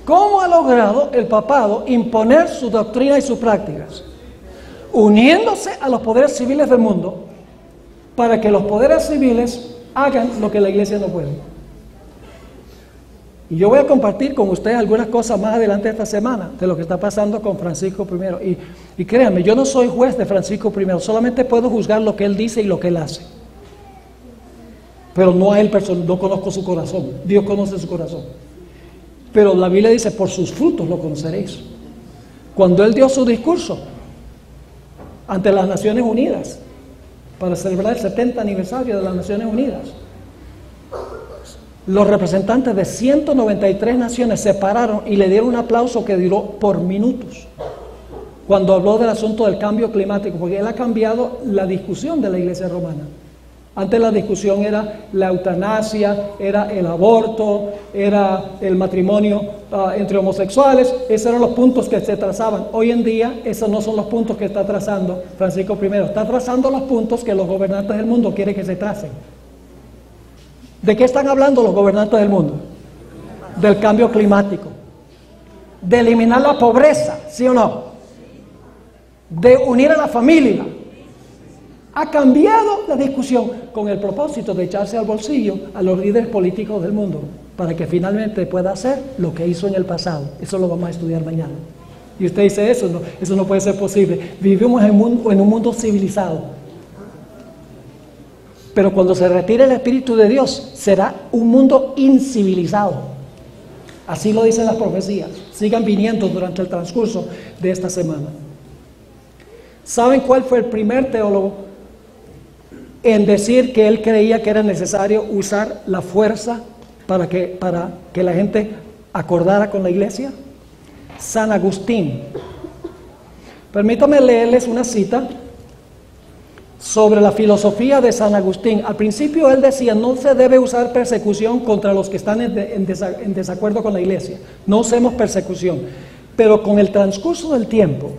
¿Cómo ha logrado el papado imponer su doctrina y sus prácticas? Uniéndose a los poderes civiles del mundo para que los poderes civiles hagan lo que la Iglesia no puede. Y yo voy a compartir con ustedes algunas cosas más adelante esta semana de lo que está pasando con Francisco I. Y créanme, yo no soy juez de Francisco I, solamente puedo juzgar lo que él dice y lo que él hace. Pero no a él, no conozco su corazón. Dios conoce su corazón. Pero la Biblia dice, por sus frutos lo conoceréis. Cuando él dio su discurso ante las Naciones Unidas, para celebrar el 70 aniversario de las Naciones Unidas, los representantes de 193 naciones se pararon y le dieron un aplauso que duró por minutos, cuando habló del asunto del cambio climático, porque él ha cambiado la discusión de la Iglesia romana. Antes la discusión era la eutanasia, era el aborto, era el matrimonio entre homosexuales. Esos eran los puntos que se trazaban. Hoy en día esos no son los puntos que está trazando Francisco I. Está trazando los puntos que los gobernantes del mundo quieren que se tracen. ¿De qué están hablando los gobernantes del mundo? Del cambio climático. De eliminar la pobreza, ¿sí o no? De unir a la familia. Ha cambiado la discusión con el propósito de echarse al bolsillo a los líderes políticos del mundo para que finalmente pueda hacer lo que hizo en el pasado. Eso lo vamos a estudiar mañana. Y usted dice, eso no puede ser posible. Vivimos en un mundo civilizado. Pero cuando se retire el Espíritu de Dios, será un mundo incivilizado. Así lo dicen las profecías. Sigan viniendo durante el transcurso de esta semana. ¿Saben cuál fue el primer teólogo en decir que él creía que era necesario usar la fuerza para que la gente acordara con la iglesia? San Agustín. Permítanme leerles una cita sobre la filosofía de San Agustín. Al principio él decía, no se debe usar persecución contra los que están en desacuerdo con la iglesia. No usemos persecución. Pero con el transcurso del tiempo,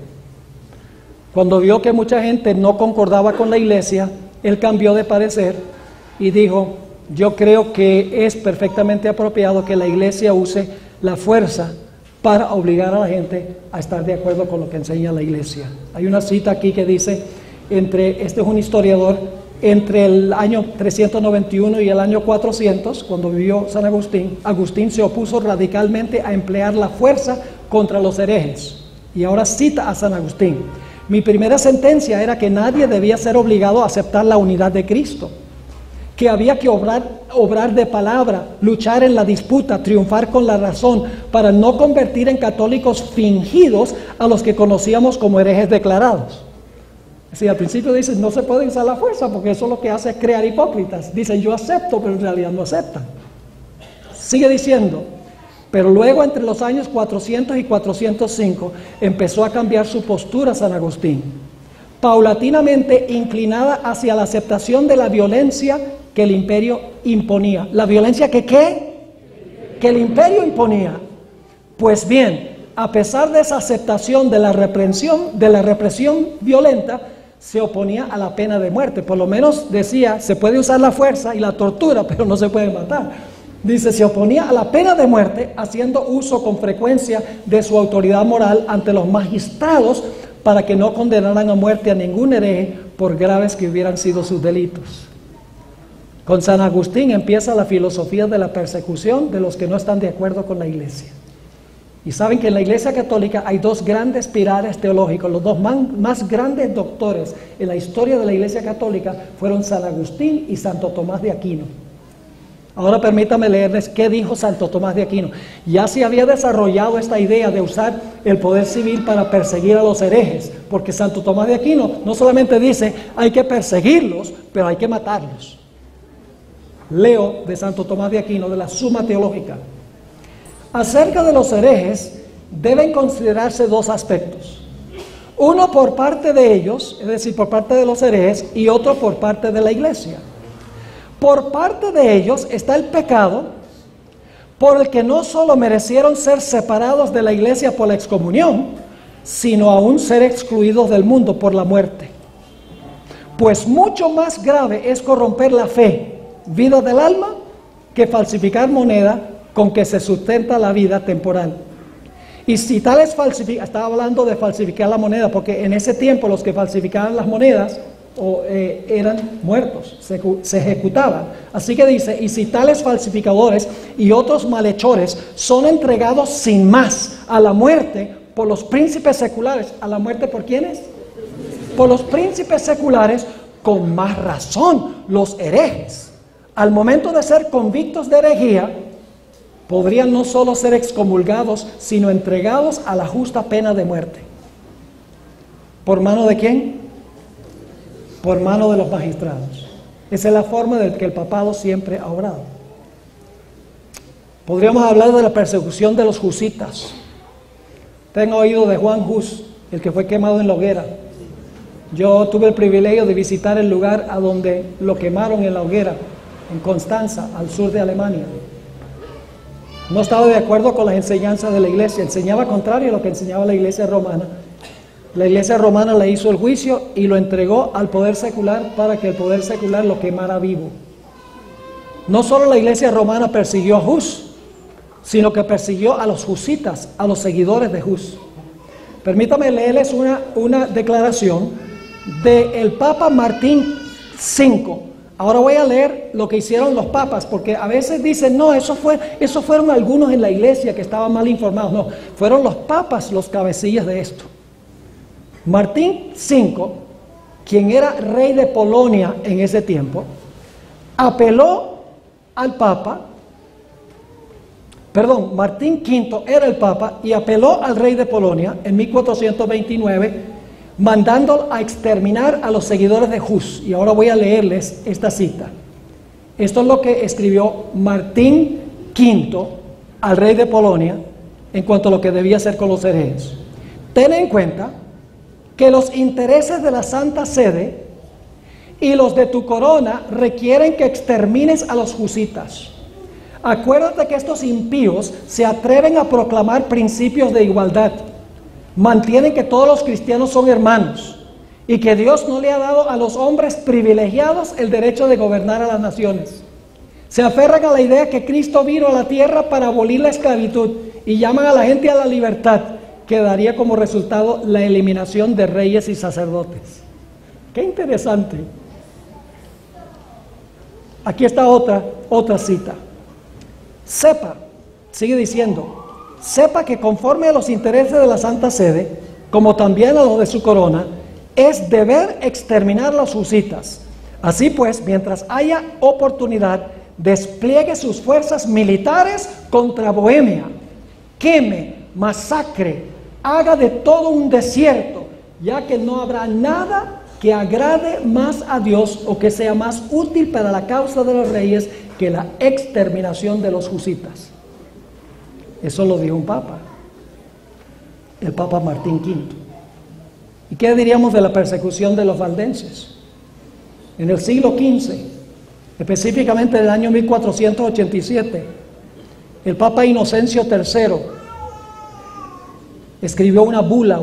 cuando vio que mucha gente no concordaba con la iglesia, él cambió de parecer y dijo, yo creo que es perfectamente apropiado que la iglesia use la fuerza para obligar a la gente a estar de acuerdo con lo que enseña la iglesia. Hay una cita aquí que dice, este es un historiador, entre el año 391 y el año 400, cuando vivió San Agustín, Agustín se opuso radicalmente a emplear la fuerza contra los herejes. Y ahora cita a San Agustín. Mi primera sentencia era que nadie debía ser obligado a aceptar la unidad de Cristo, que había que obrar de palabra, luchar en la disputa, triunfar con la razón, para no convertir en católicos fingidos a los que conocíamos como herejes declarados. Sí, al principio dicen, no se puede usar la fuerza porque eso lo que hace es crear hipócritas. Dicen, yo acepto, pero en realidad no aceptan. Sigue diciendo, pero luego entre los años 400 y 405 empezó a cambiar su postura San Agustín, paulatinamente inclinada hacia la aceptación de la violencia que el imperio imponía. ¿La violencia que qué? Que el imperio imponía. Pues bien, a pesar de esa aceptación de la represión violenta, se oponía a la pena de muerte. Por lo menos decía, se puede usar la fuerza y la tortura, pero no se puede matar. Dice, se oponía a la pena de muerte, haciendo uso con frecuencia de su autoridad moral ante los magistrados para que no condenaran a muerte a ningún hereje por graves que hubieran sido sus delitos. Con San Agustín empieza la filosofía de la persecución de los que no están de acuerdo con la iglesia. Y saben que en la Iglesia Católica hay dos grandes pilares teológicos. Los dos más grandes doctores en la historia de la Iglesia Católica fueron San Agustín y Santo Tomás de Aquino. Ahora permítanme leerles qué dijo Santo Tomás de Aquino. Ya se había desarrollado esta idea de usar el poder civil para perseguir a los herejes, porque Santo Tomás de Aquino no solamente dice hay que perseguirlos, pero hay que matarlos. Leo de Santo Tomás de Aquino, de la Suma Teológica. Acerca de los herejes, deben considerarse dos aspectos. Uno por parte de ellos, es decir, por parte de los herejes, y otro por parte de la iglesia. Por parte de ellos está el pecado, por el que no solo merecieron ser separados de la iglesia por la excomunión, sino aún ser excluidos del mundo por la muerte. Pues mucho más grave es corromper la fe, vida del alma, que falsificar moneda con que se sustenta la vida temporal. Y si tales estaba hablando de falsificar la moneda, porque en ese tiempo los que falsificaban las monedas eran muertos, se ejecutaban. Así que dice, y si tales falsificadores y otros malhechores son entregados sin más a la muerte por los príncipes seculares. ¿A la muerte por quiénes? Por los príncipes seculares, con más razón los herejes, al momento de ser convictos de herejía, podrían no solo ser excomulgados, sino entregados a la justa pena de muerte. ¿Por mano de quién? Por mano de los magistrados. Esa es la forma de que el papado siempre ha obrado. Podríamos hablar de la persecución de los husitas. Tengo oído de Juan Hus, el que fue quemado en la hoguera. Yo tuve el privilegio de visitar el lugar a donde lo quemaron en la hoguera, en Constanza, al sur de Alemania. No estaba de acuerdo con las enseñanzas de la iglesia, enseñaba contrario a lo que enseñaba la iglesia romana. La iglesia romana le hizo el juicio y lo entregó al poder secular para que el poder secular lo quemara vivo. No solo la iglesia romana persiguió a Hus, sino que persiguió a los husitas, a los seguidores de Hus. Permítame leerles una declaración del Papa Martín V. Ahora voy a leer lo que hicieron los papas, porque a veces dicen, no, eso fueron algunos en la iglesia que estaban mal informados. No, fueron los papas los cabecillas de esto. Martín V, quien era rey de Polonia en ese tiempo, apeló al Papa, Martín V era el Papa y apeló al rey de Polonia en 1429, mandando a exterminar a los seguidores de Hus. Y ahora voy a leerles esta cita. Esto es lo que escribió Martín V al rey de Polonia en cuanto a lo que debía hacer con los herejes. Ten en cuenta que los intereses de la Santa Sede y los de tu corona requieren que extermines a los husitas. Acuérdate que estos impíos se atreven a proclamar principios de igualdad, mantienen que todos los cristianos son hermanos y que Dios no le ha dado a los hombres privilegiados el derecho de gobernar a las naciones. Se aferran a la idea que Cristo vino a la tierra para abolir la esclavitud y llaman a la gente a la libertad, que daría como resultado la eliminación de reyes y sacerdotes. ¡Qué interesante! Aquí está otra cita. Sepa, sigue diciendo, sepa que conforme a los intereses de la Santa Sede, como también a los de su corona, es deber exterminar a los husitas. Así pues, mientras haya oportunidad, despliegue sus fuerzas militares contra Bohemia, queme, masacre, haga de todo un desierto, ya que no habrá nada que agrade más a Dios o que sea más útil para la causa de los reyes que la exterminación de los husitas. Eso lo dijo un papa, el Papa Martín V. ¿Y qué diríamos de la persecución de los valdenses? En el siglo XV, específicamente en el año 1487, el Papa Inocencio III escribió una bula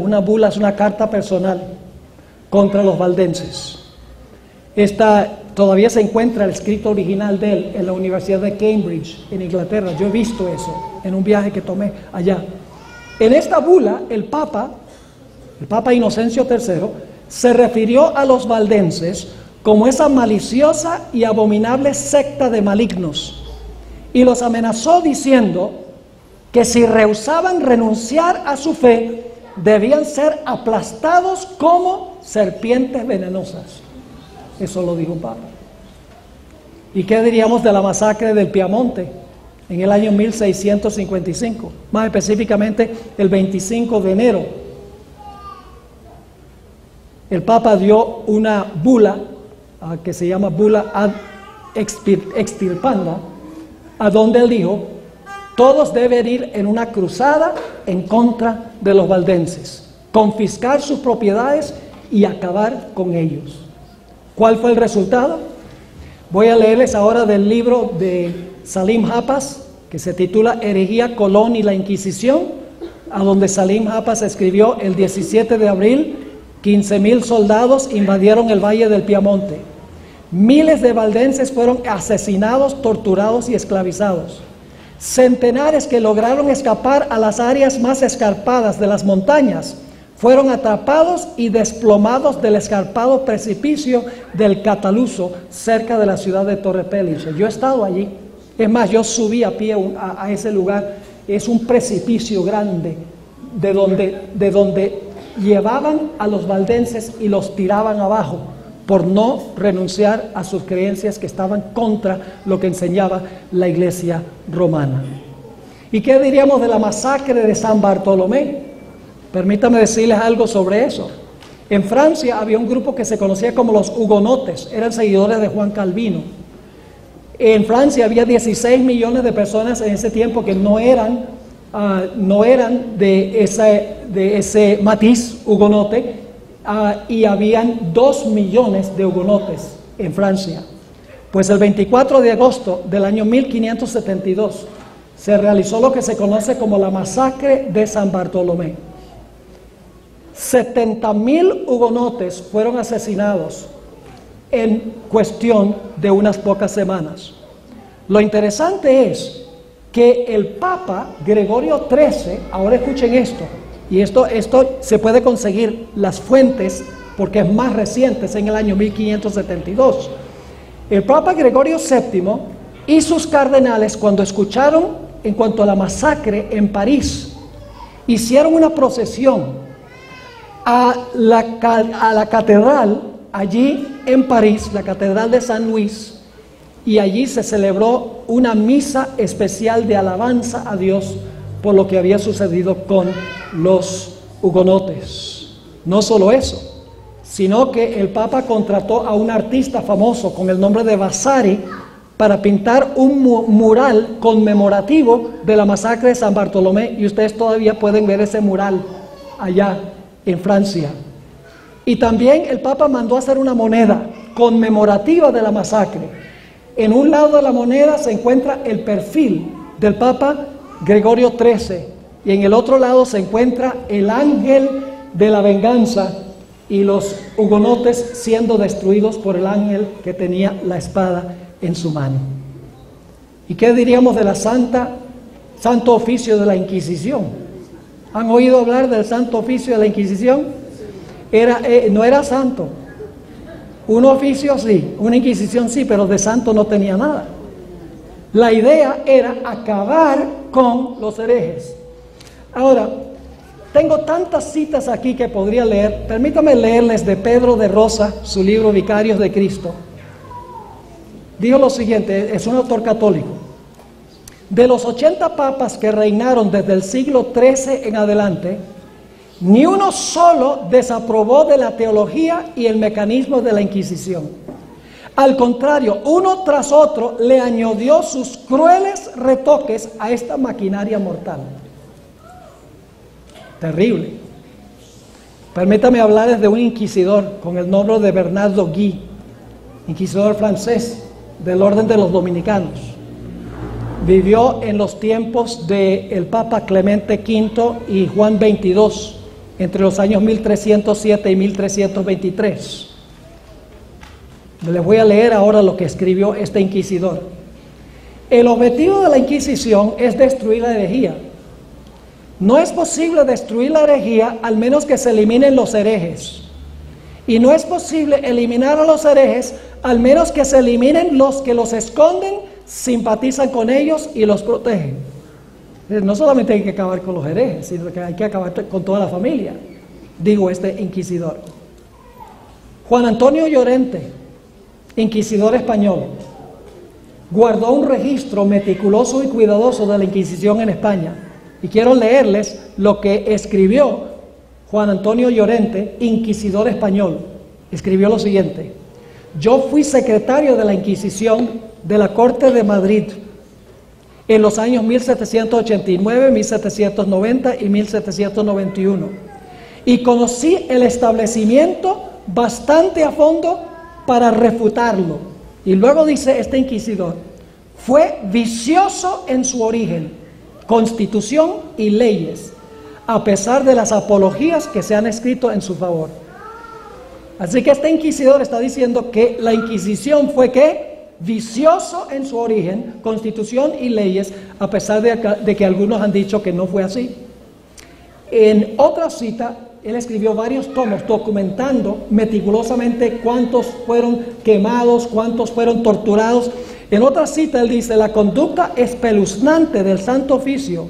es una carta personal contra los valdenses. Esta todavía se encuentra el escrito original de él en la Universidad de Cambridge, en Inglaterra. Yo he visto eso en un viaje que tomé allá. En esta bula, el Papa Inocencio III, se refirió a los valdenses como esa maliciosa y abominable secta de malignos, y los amenazó diciendo que si rehusaban renunciar a su fe, debían ser aplastados como serpientes venenosas. Eso lo dijo un papa. ¿Y qué diríamos de la masacre del Piamonte en el año 1655? Más específicamente el 25 de enero. El Papa dio una bula que se llama bula ad extirpanda, a donde él dijo: todos deben ir en una cruzada en contra de los valdenses, confiscar sus propiedades y acabar con ellos. ¿Cuál fue el resultado? Voy a leerles ahora del libro de Salim Hapas, que se titula Herejía, Colón y la Inquisición, a donde Salim Hapas escribió: el 17 de abril, 15,000 soldados invadieron el Valle del Piamonte. Miles de valdenses fueron asesinados, torturados y esclavizados. Centenares que lograron escapar a las áreas más escarpadas de las montañas fueron atrapados y desplomados del escarpado precipicio del Cataluso, cerca de la ciudad de Torre Pellice. Yo he estado allí. Es más, yo subí a pie a ese lugar. Es un precipicio grande de donde llevaban a los valdenses y los tiraban abajo por no renunciar a sus creencias que estaban contra lo que enseñaba la Iglesia romana. ¿Y qué diríamos de la masacre de San Bartolomé? Permítame decirles algo sobre eso. En Francia había un grupo que se conocía como los hugonotes, eran seguidores de Juan Calvino. En Francia había 16 millones de personas en ese tiempo que no eran de ese matiz hugonote, y habían 2 millones de hugonotes en Francia. Pues el 24 de agosto del año 1572 se realizó lo que se conoce como la masacre de San Bartolomé. 70,000 hugonotes fueron asesinados en cuestión de unas pocas semanas. Lo interesante es que el Papa Gregorio XIII, ahora escuchen esto, y esto se puede conseguir las fuentes porque es más reciente, es en el año 1572. El Papa Gregorio VII y sus cardenales, cuando escucharon en cuanto a la masacre en París, hicieron una procesión a la catedral allí en París, la catedral de San Luis, y allí se celebró una misa especial de alabanza a Dios por lo que había sucedido con los hugonotes. No solo eso, sino que el Papa contrató a un artista famoso con el nombre de Vasari para pintar un mural conmemorativo de la masacre de San Bartolomé, y ustedes todavía pueden ver ese mural allá en Francia. Y también el Papa mandó a hacer una moneda conmemorativa de la masacre. En un lado de la moneda se encuentra el perfil del Papa Gregorio XIII y en el otro lado se encuentra el ángel de la venganza y los hugonotes siendo destruidos por el ángel que tenía la espada en su mano. ¿Y qué diríamos de la santo oficio de la Inquisición? ¿Han oído hablar del santo oficio de la Inquisición? No era santo. Un oficio sí, una Inquisición sí, pero de santo no tenía nada. La idea era acabar con los herejes. Ahora, tengo tantas citas aquí que podría leer. Permítame leerles de Pedro de Rosa, su libro Vicarios de Cristo. Dijo lo siguiente, es un autor católico: de los 80 papas que reinaron desde el siglo XIII en adelante, ni uno solo desaprobó de la teología y el mecanismo de la Inquisición. Al contrario, uno tras otro le añadió sus crueles retoques a esta maquinaria mortal. Terrible. Permítame hablarles de un inquisidor con el nombre de Bernardo Guy, inquisidor francés del orden de los dominicanos. Vivió en los tiempos del Papa Clemente V y Juan XXII, entre los años 1307 y 1323. Les voy a leer ahora lo que escribió este inquisidor. El objetivo de la Inquisición es destruir la herejía. No es posible destruir la herejía al menos que se eliminen los herejes. Y no es posible eliminar a los herejes al menos que se eliminen los que los esconden, simpatizan con ellos y los protegen. No solamente hay que acabar con los herejes, sino que hay que acabar con toda la familia, digo este inquisidor. Juan Antonio Llorente, inquisidor español, guardó un registro meticuloso y cuidadoso de la Inquisición en España. Y quiero leerles lo que escribió Juan Antonio Llorente, inquisidor español. Escribió lo siguiente: yo fui secretario de la Inquisición de la Corte de Madrid en los años 1789, 1790 y 1791, y conocí el establecimiento bastante a fondo para refutarlo. Y luego dice este inquisidor: fue vicioso en su origen, constitución y leyes, a pesar de las apologías que se han escrito en su favor. Así que este inquisidor está diciendo que la Inquisición fue ¿qué? Vicioso en su origen, constitución y leyes, a pesar de que algunos han dicho que no fue así. En otra cita, él escribió varios tomos documentando meticulosamente cuántos fueron quemados, cuántos fueron torturados. En otra cita él dice: la conducta espeluznante del Santo Oficio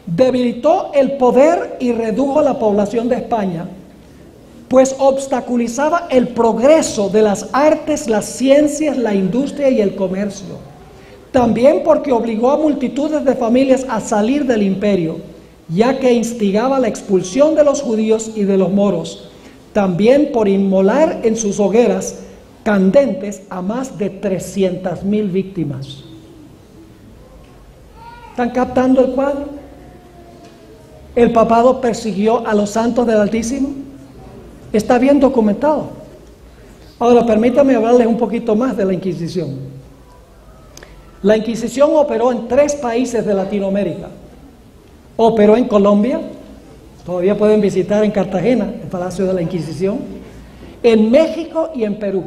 debilitó el poder y redujo la población de España, pues obstaculizaba el progreso de las artes, las ciencias, la industria y el comercio. También porque obligó a multitudes de familias a salir del imperio, ya que instigaba la expulsión de los judíos y de los moros. También por inmolar en sus hogueras candentes a más de 300,000 víctimas. ¿Están captando el cuadro? El papado persiguió a los santos del Altísimo. Está bien documentado. Ahora permítame hablarles un poquito más de la Inquisición. La Inquisición operó en 3 países de Latinoamérica. Operó en Colombia, todavía pueden visitar en Cartagena el Palacio de la Inquisición, en México y en Perú.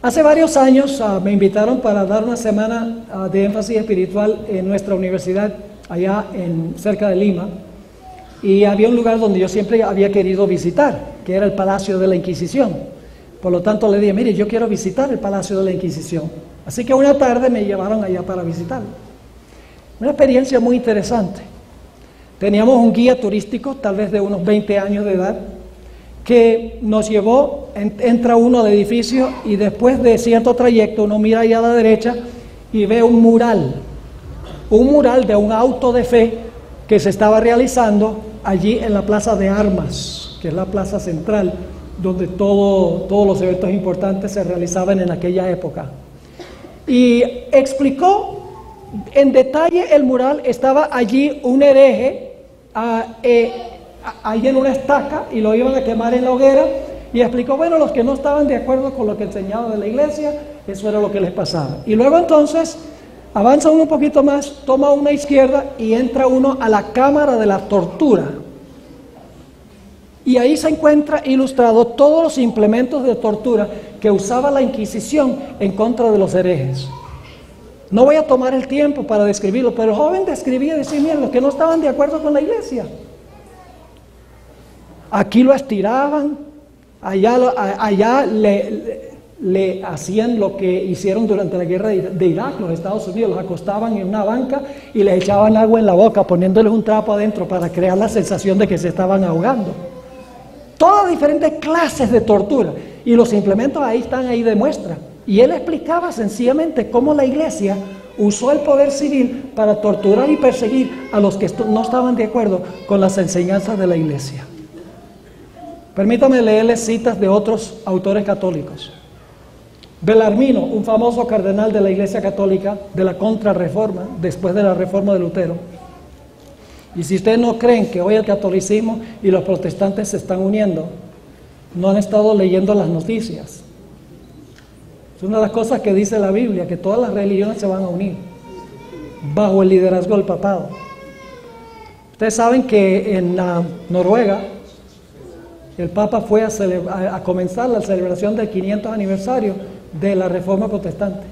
Hace varios años me invitaron para dar una semana de énfasis espiritual en nuestra universidad, allá cerca de Lima, y había un lugar donde yo siempre había querido visitar, que era el Palacio de la Inquisición. Por lo tanto le dije: mire, yo quiero visitar el Palacio de la Inquisición. Así que una tarde me llevaron allá para visitarlo. Una experiencia muy interesante. Teníamos un guía turístico, tal vez de unos 20 años de edad, que nos llevó, entra uno al edificio y después de cierto trayecto uno mira allá a la derecha y ve un mural de un auto de fe que se estaba realizando allí en la Plaza de Armas, que es la plaza central, donde todos los eventos importantes se realizaban en aquella época. Y explicó en detalle el mural. Estaba allí un hereje, ahí en una estaca, y lo iban a quemar en la hoguera, y explicó, bueno, los que no estaban de acuerdo con lo que enseñaba de la iglesia, eso era lo que les pasaba. Y luego entonces avanza uno un poquito más, toma una izquierda y entra uno a la cámara de la tortura. Y ahí se encuentra ilustrado todos los implementos de tortura que usaba la Inquisición en contra de los herejes. No voy a tomar el tiempo para describirlo, pero el joven describía y decía, miren, los que no estaban de acuerdo con la iglesia, aquí lo estiraban, allá le hacían lo que hicieron durante la guerra de Irak, los Estados Unidos, los acostaban en una banca y les echaban agua en la boca, poniéndoles un trapo adentro para crear la sensación de que se estaban ahogando. Todas diferentes clases de tortura, y los implementos ahí están, ahí de muestra. Y él explicaba sencillamente cómo la iglesia usó el poder civil para torturar y perseguir a los que no estaban de acuerdo con las enseñanzas de la iglesia. Permítame leerles citas de otros autores católicos. Belarmino, un famoso cardenal de la Iglesia Católica de la Contrarreforma, después de la Reforma de Lutero. Y si ustedes no creen que hoy el catolicismo y los protestantes se están uniendo, no han estado leyendo las noticias. Es una de las cosas que dice la Biblia, que todas las religiones se van a unir bajo el liderazgo del papado. Ustedes saben que en Noruega el Papa fue a comenzar la celebración del 500 aniversario de la Reforma Protestante.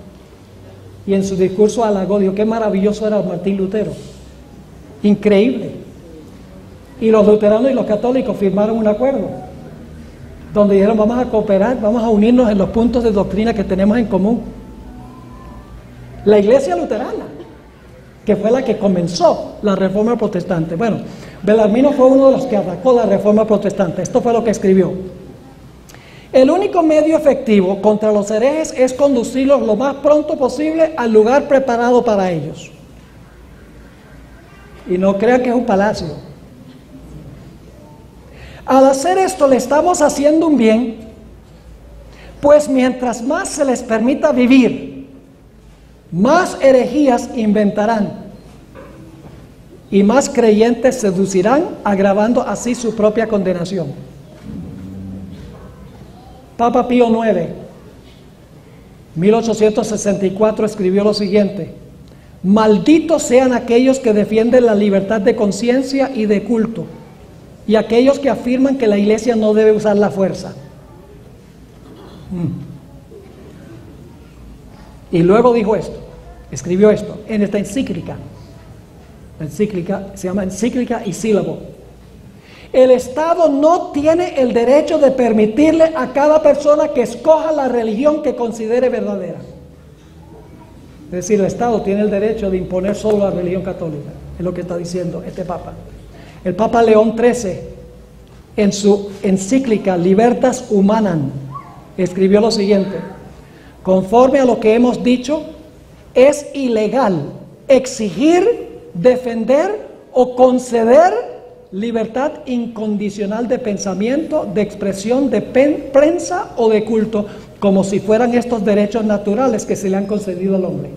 Y en su discurso halagó, dijo, qué maravilloso era Martín Lutero. Increíble. Y los luteranos y los católicos firmaron un acuerdo donde dijeron, vamos a cooperar, vamos a unirnos en los puntos de doctrina que tenemos en común. La iglesia luterana, que fue la que comenzó la Reforma Protestante. Bueno, Belarmino fue uno de los que atacó la Reforma Protestante. Esto fue lo que escribió. El único medio efectivo contra los herejes es conducirlos lo más pronto posible al lugar preparado para ellos. Y no crean que es un palacio. Al hacer esto le estamos haciendo un bien, pues mientras más se les permita vivir, más herejías inventarán y más creyentes seducirán, agravando así su propia condenación. Papa Pío IX, 1864, escribió lo siguiente: malditos sean aquellos que defienden la libertad de conciencia y de culto, y aquellos que afirman que la iglesia no debe usar la fuerza. Y luego dijo esto, escribió esto en esta encíclica. La encíclica se llama Encíclica y Sílabo. El Estado no tiene el derecho de permitirle a cada persona que escoja la religión que considere verdadera. Es decir, el Estado tiene el derecho de imponer solo la religión católica. Es lo que está diciendo este Papa. El Papa León XIII, en su encíclica Libertas Humanam, escribió lo siguiente: conforme a lo que hemos dicho, es ilegal exigir, defender o conceder libertad incondicional de pensamiento, de expresión, de prensa o de culto, como si fueran estos derechos naturales que se le han concedido al hombre.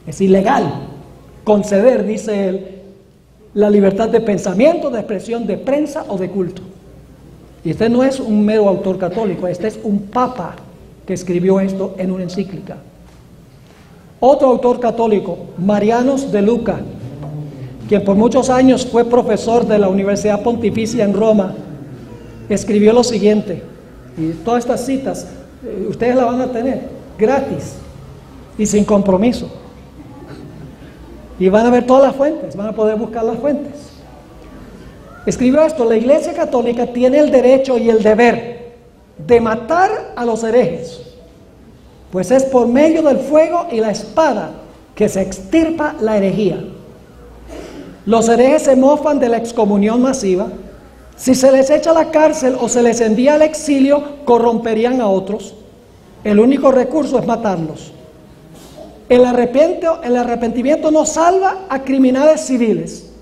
Es ilegal conceder, dice él, la libertad de pensamiento, de expresión, de prensa o de culto. Y este no es un mero autor católico, este es un papa que escribió esto en una encíclica. Otro autor católico, Marianos de Luca, quien por muchos años fue profesor de la Universidad Pontificia en Roma, escribió lo siguiente, y todas estas citas ustedes las van a tener gratis y sin compromiso. Y van a ver todas las fuentes, van a poder buscar las fuentes. Escribió esto: la Iglesia Católica tiene el derecho y el deber de matar a los herejes, pues es por medio del fuego y la espada que se extirpa la herejía. Los herejes se mofan de la excomunión masiva, Si se les echa a la cárcel o se les envía al exilio, corromperían a otros. El único recurso es matarlos. El arrepentimiento no salva a criminales civiles.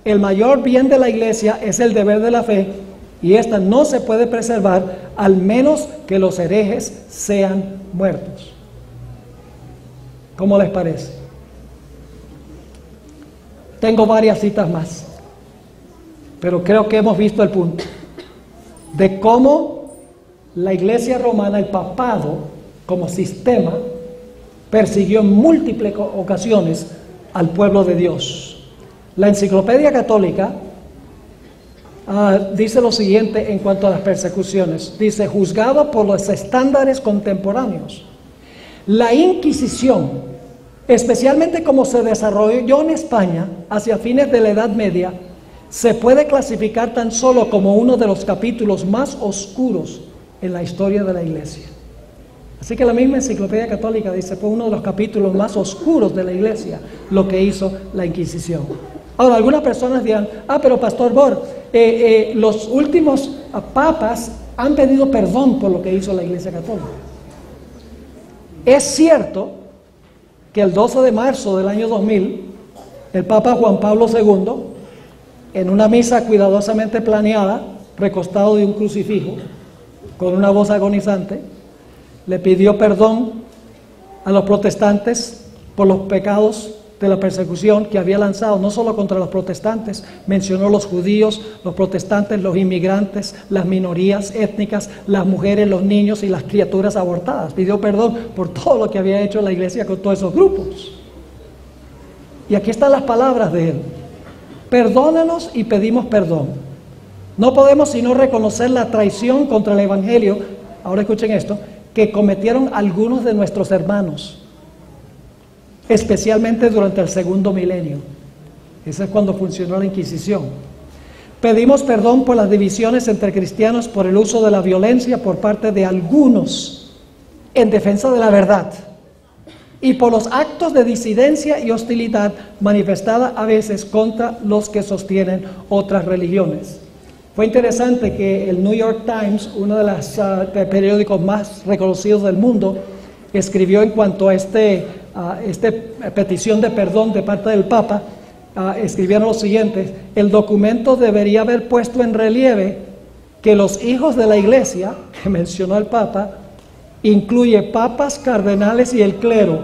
El mayor bien de la iglesia es el deber de la fe, y esta no se puede preservar al menos que los herejes sean muertos. ¿Cómo les parece? Tengo varias citas más, pero creo que hemos visto el punto de cómo la iglesia romana, el papado como sistema, persiguió en múltiples ocasiones al pueblo de Dios. La Enciclopedia Católica dice lo siguiente en cuanto a las persecuciones. Dice: juzgado por los estándares contemporáneos, la Inquisición, especialmente como se desarrolló en España hacia fines de la Edad Media, se puede clasificar tan solo como uno de los capítulos más oscuros en la historia de la Iglesia. Así que la misma Enciclopedia Católica dice: fue uno de los capítulos más oscuros de la Iglesia lo que hizo la Inquisición. Ahora, algunas personas dirán: pero Pastor Bor, los últimos papas han pedido perdón por lo que hizo la Iglesia Católica. Es cierto que el 12 de marzo del año 2000, el Papa Juan Pablo II, en una misa cuidadosamente planeada, recostado de un crucifijo, con una voz agonizante, le pidió perdón a los protestantes por los pecados de la persecución que había lanzado, no solo contra los protestantes, mencionó los judíos, los protestantes, los inmigrantes, las minorías étnicas, las mujeres, los niños y las criaturas abortadas. Pidió perdón por todo lo que había hecho la iglesia con todos esos grupos. Y aquí están las palabras de él: perdónanos y pedimos perdón. No podemos sino reconocer la traición contra el evangelio, ahora escuchen esto, que cometieron algunos de nuestros hermanos, especialmente durante el segundo milenio. Ese es cuando funcionó la Inquisición. Pedimos perdón por las divisiones entre cristianos, por el uso de la violencia por parte de algunos en defensa de la verdad, y por los actos de disidencia y hostilidad manifestada a veces contra los que sostienen otras religiones. Fue interesante que el New York Times, uno de los periódicos más reconocidos del mundo, escribió en cuanto a esta petición de perdón de parte del Papa. Escribieron lo siguiente: el documento debería haber puesto en relieve que los hijos de la iglesia, que mencionó el Papa, incluye papas, cardenales y el clero,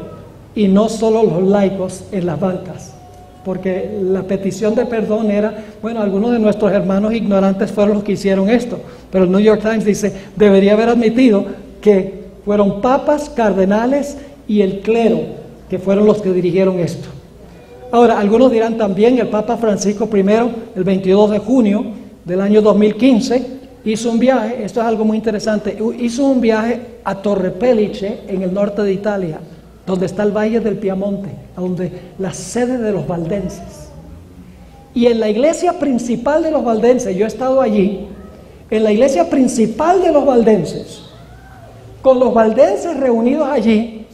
y no solo los laicos en las bancas. Porque la petición de perdón era: bueno, algunos de nuestros hermanos ignorantes fueron los que hicieron esto, pero el New York Times dice: debería haber admitido que fueron papas, cardenales y el clero que fueron los que dirigieron esto. Ahora, algunos dirán también: el Papa Francisco I, el 22 de junio del año 2015, hizo un viaje, esto es algo muy interesante, hizo un viaje a Torre Pellice, en el norte de Italia, donde está el Valle del Piamonte, donde la sede de los valdenses. Y en la iglesia principal de los valdenses, yo he estado allí, en la iglesia principal de los valdenses, con los valdenses reunidos allí,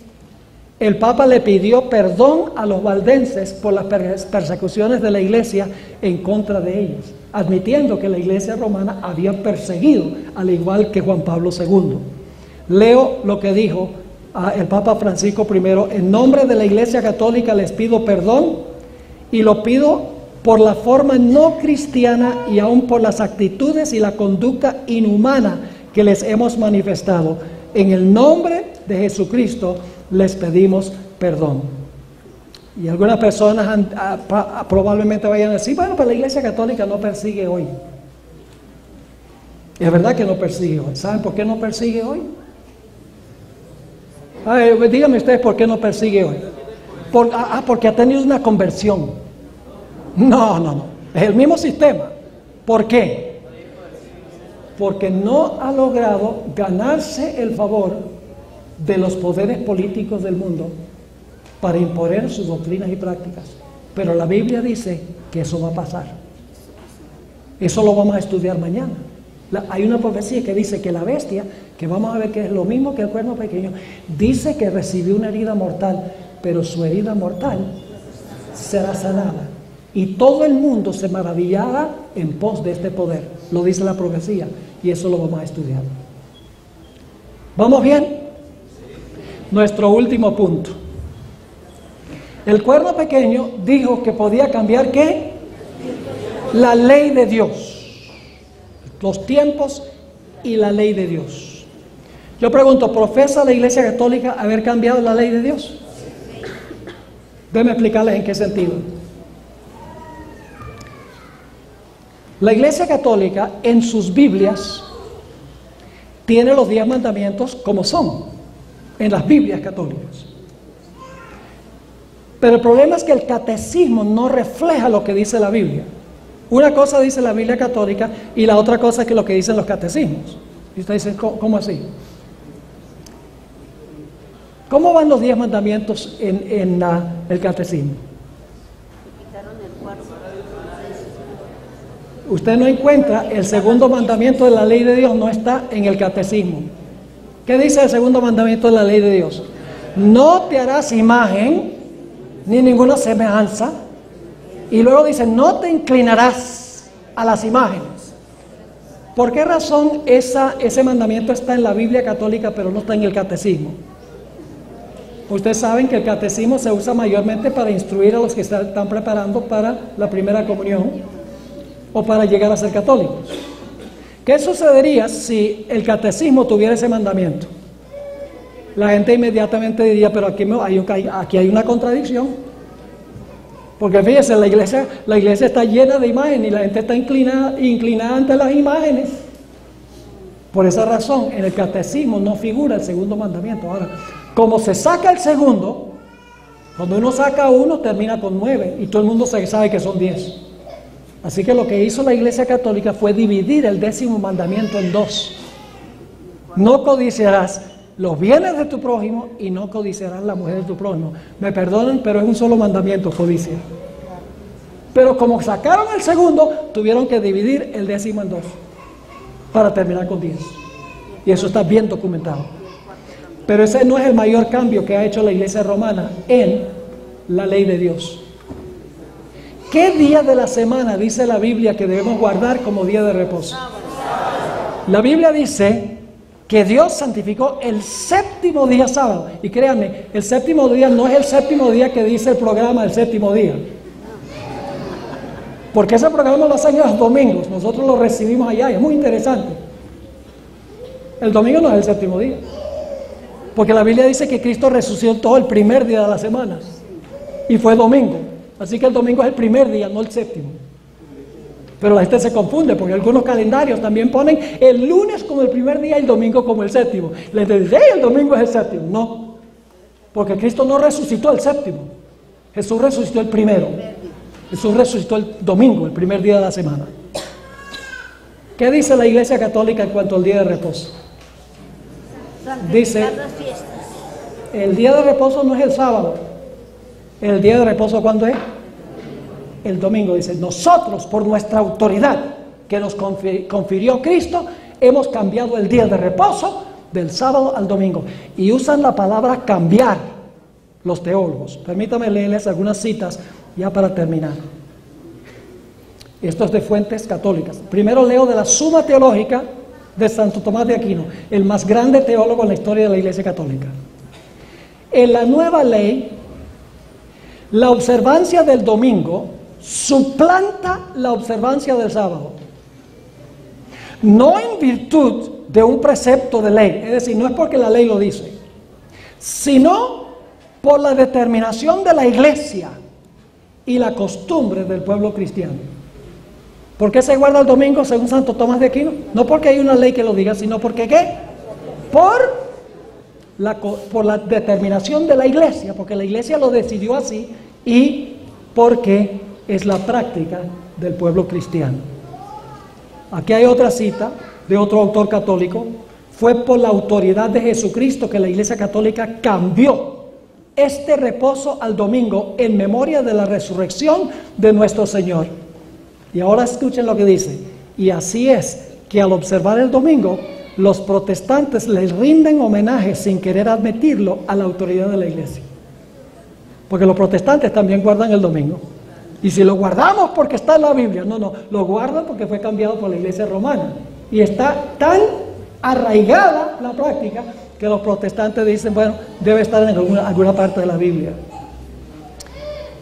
el Papa le pidió perdón a los valdenses por las persecuciones de la iglesia en contra de ellos, admitiendo que la iglesia romana había perseguido, al igual que Juan Pablo II. Leo lo que dijo el Papa Francisco I: en nombre de la Iglesia Católica les pido perdón, y lo pido por la forma no cristiana y aún por las actitudes y la conducta inhumana que les hemos manifestado. En el nombre de Jesucristo les pedimos perdón. Y algunas personas probablemente vayan a decir: bueno, pues la Iglesia Católica no persigue hoy. Es verdad que no persigue hoy. ¿Saben por qué no persigue hoy? Díganme ustedes por qué no persigue hoy. Porque ha tenido una conversión. No. Es el mismo sistema. ¿Por qué? Porque no ha logrado ganarse el favor de los poderes políticos del mundo para imponer sus doctrinas y prácticas. Pero la Biblia dice que eso va a pasar. Eso lo vamos a estudiar mañana. Hay una profecía que dice que la bestia, que vamos a ver que es lo mismo que el cuerno pequeño, dice que recibió una herida mortal, pero su herida mortal será sanada. Y todo el mundo se maravillará en pos de este poder. lo dice la profecía, y eso lo vamos a estudiar. ¿Vamos bien? Nuestro último punto. El cuerno pequeño dijo que podía cambiar ¿qué? La ley de Dios, los tiempos y la ley de Dios. Yo pregunto, ¿profesa la Iglesia Católica haber cambiado la ley de Dios? Déjenme explicarles en qué sentido. La Iglesia Católica en sus Biblias tiene los 10 mandamientos como son, en las Biblias católicas. Pero el problema es que el catecismo no refleja lo que dice la Biblia. Una cosa dice la Biblia católica y la otra cosa es que lo que dicen los catecismos. Y usted dice, ¿cómo así? ¿Cómo van los 10 mandamientos en el catecismo? Usted no encuentra el segundo mandamiento de la ley de Dios, no está en el catecismo. ¿Qué dice el segundo mandamiento de la ley de Dios? No te harás imagen ni ninguna semejanza. Y luego dice, no te inclinarás a las imágenes. ¿Por qué razón ese mandamiento está en la Biblia católica pero no está en el catecismo? Ustedes saben que el catecismo se usa mayormente para instruir a los que están preparando para la primera comunión o para llegar a ser católicos. ¿Qué sucedería si el catecismo tuviera ese mandamiento? La gente inmediatamente diría, pero aquí hay una contradicción. Porque fíjese, la iglesia está llena de imágenes y la gente está inclinada ante las imágenes. Por esa razón, en el catecismo no figura el segundo mandamiento. Ahora, como se saca el segundo, cuando uno saca uno, termina con 9 y todo el mundo sabe que son 10. Así que lo que hizo la Iglesia Católica fue dividir el 10º mandamiento en 2. No codiciarás los bienes de tu prójimo y no codiciarás la mujer de tu prójimo. Me perdonen, pero es un solo mandamiento, codicia. Pero como sacaron el segundo, tuvieron que dividir el 10º en 2 para terminar con 10. Y eso está bien documentado. Pero ese no es el mayor cambio que ha hecho la Iglesia romana en la ley de Dios. ¿Qué día de la semana dice la Biblia que debemos guardar como día de reposo? La Biblia dice que Dios santificó el 7º día sábado. Y créanme, el 7º día no es el 7º día que dice el programa del 7º día. Porque ese programa lo hacen los domingos. Nosotros lo recibimos allá y es muy interesante. El domingo no es el 7º día. Porque la Biblia dice que Cristo resucitó el primer día de la semana. Y fue domingo. Así que el domingo es el primer día, no el 7º. Pero la gente se confunde porque algunos calendarios también ponen el lunes como el primer día y el domingo como el 7º. La gente dice, el domingo es el 7º. No, porque Cristo no resucitó el 7º. Jesús resucitó el primero. Jesús resucitó el domingo, el primer día de la semana. ¿Qué dice la Iglesia Católica en cuanto al día de reposo? Dice, el día de reposo no es el sábado. ¿El día de reposo cuándo es? El domingo. Dice, nosotros por nuestra autoridad que nos confirió Cristo, hemos cambiado el día de reposo del sábado al domingo. Y usan la palabra cambiar los teólogos. Permítame leerles algunas citas ya para terminar. Esto es de fuentes católicas. Primero leo de la Suma Teológica de Santo Tomás de Aquino, el más grande teólogo en la historia de la Iglesia Católica. En la nueva ley, la observancia del domingo suplanta la observancia del sábado. No en virtud de un precepto de ley, es decir, no es porque la ley lo dice, sino por la determinación de la Iglesia y la costumbre del pueblo cristiano. ¿Por qué se guarda el domingo según Santo Tomás de Aquino? No porque hay una ley que lo diga, sino porque ¿qué? Por la determinación de la Iglesia, porque la Iglesia lo decidió así y porque es la práctica del pueblo cristiano. Aquí hay otra cita de otro autor católico. Fue por la autoridad de Jesucristo que la Iglesia Católica cambió este reposo al domingo en memoria de la resurrección de nuestro Señor. Y ahora escuchen lo que dice. Y así es que al observar el domingo, los protestantes les rinden homenaje sin querer admitirlo a la autoridad de la Iglesia. Porque los protestantes también guardan el domingo. Y si lo guardamos porque está en la Biblia, no, lo guardan porque fue cambiado por la iglesia romana. Y está tan arraigada la práctica que los protestantes dicen, bueno, debe estar en alguna parte de la Biblia.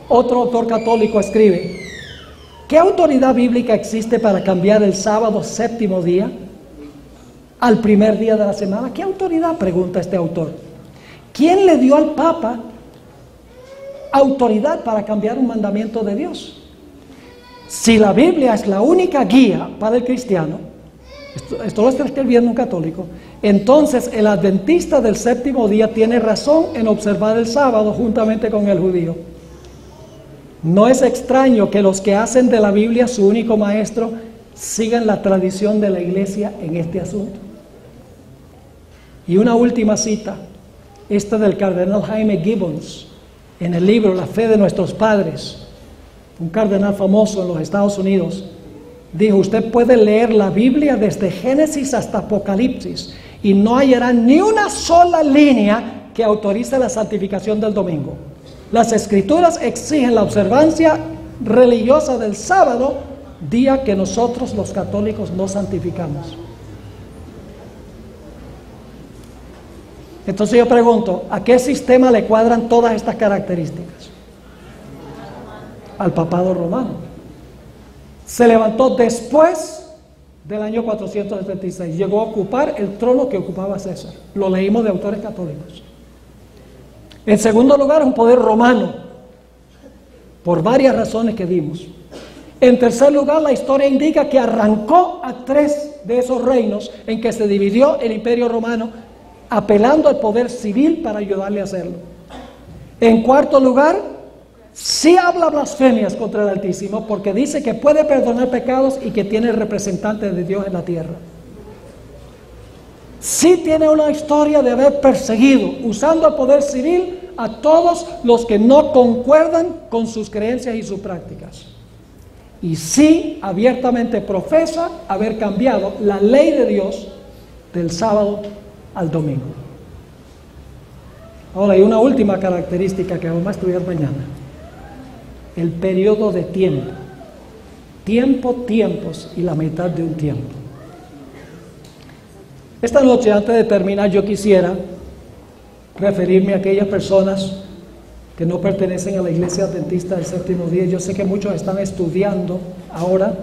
Otro autor católico escribe, ¿qué autoridad bíblica existe para cambiar el sábado séptimo día al primer día de la semana? ¿Qué autoridad? Pregunta este autor. ¿Quién le dio al Papa autoridad para cambiar un mandamiento de Dios? Si la Biblia es la única guía para el cristiano, esto lo está escribiendo un católico, entonces el adventista del séptimo día tiene razón en observar el sábado juntamente con el judío. No es extraño que los que hacen de la Biblia su único maestro sigan la tradición de la iglesia en este asunto. Y una última cita, esta del cardenal Jaime Gibbons, en el libro La fe de nuestros padres, un cardenal famoso en los Estados Unidos, dijo, usted puede leer la Biblia desde Génesis hasta Apocalipsis y no hallará ni una sola línea que autorice la santificación del domingo. Las escrituras exigen la observancia religiosa del sábado, día que nosotros los católicos no santificamos. Entonces yo pregunto, ¿a qué sistema le cuadran todas estas características? Al papado romano. Se levantó después del año 476, llegó a ocupar el trono que ocupaba César. Lo leímos de autores católicos. En segundo lugar, un poder romano, por varias razones que vimos. En tercer lugar, la historia indica que arrancó a 3 de esos reinos en que se dividió el Imperio Romano, apelando al poder civil para ayudarle a hacerlo. En cuarto lugar, sí habla blasfemias contra el Altísimo, porque dice que puede perdonar pecados y que tiene representantes de Dios en la tierra. Sí tiene una historia de haber perseguido, usando el poder civil, a todos los que no concuerdan con sus creencias y sus prácticas. Y sí abiertamente profesa haber cambiado la ley de Dios del sábado al domingo. Ahora hay una última característica que vamos a estudiar mañana: el periodo de tiempo. Tiempos y la mitad de un tiempo. Esta noche, antes de terminar, yo quisiera referirme a aquellas personas que no pertenecen a la Iglesia Adventista del Séptimo Día. Yo sé que muchos están estudiando ahora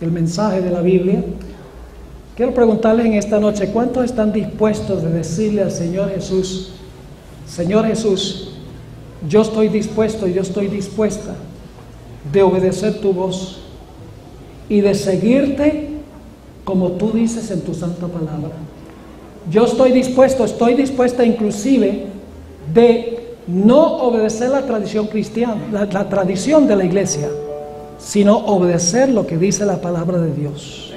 el mensaje de la Biblia. Quiero preguntarles en esta noche, ¿cuántos están dispuestos de decirle al Señor Jesús, Señor Jesús, yo estoy dispuesto, yo estoy dispuesta de obedecer tu voz y de seguirte como tú dices en tu santa palabra? Yo estoy dispuesta inclusive de no obedecer la tradición cristiana, la tradición de la iglesia, sino obedecer lo que dice la palabra de Dios.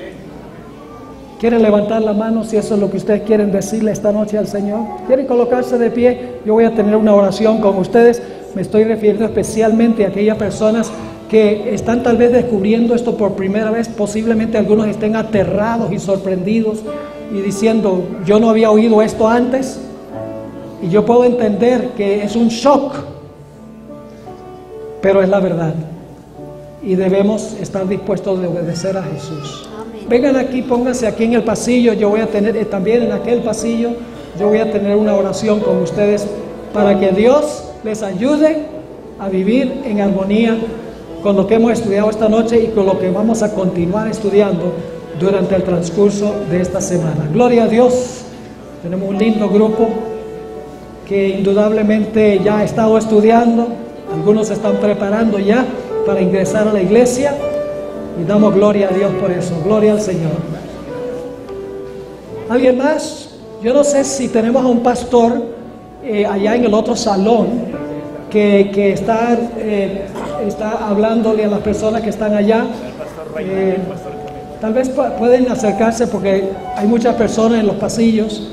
¿Quieren levantar la mano si eso es lo que ustedes quieren decirle esta noche al Señor? ¿Quieren colocarse de pie? Yo voy a tener una oración con ustedes. Me estoy refiriendo especialmente a aquellas personas que están tal vez descubriendo esto por primera vez. Posiblemente algunos estén aterrados y sorprendidos y diciendo, yo no había oído esto antes. Y yo puedo entender que es un shock, pero es la verdad. Y debemos estar dispuestos de obedecer a Jesús. Vengan aquí, pónganse aquí en el pasillo. Yo voy a tener también en aquel pasillo, yo voy a tener una oración con ustedes para que Dios les ayude a vivir en armonía con lo que hemos estudiado esta noche y con lo que vamos a continuar estudiando durante el transcurso de esta semana. Gloria a Dios. Tenemos un lindo grupo que indudablemente ya ha estado estudiando. Algunos se están preparando ya para ingresar a la iglesia. Y damos gloria a Dios por eso. Gloria al Señor. ¿Alguien más? Yo no sé si tenemos a un pastor allá en el otro salón que está hablándole a las personas que están allá. Tal vez pueden acercarse porque hay muchas personas en los pasillos.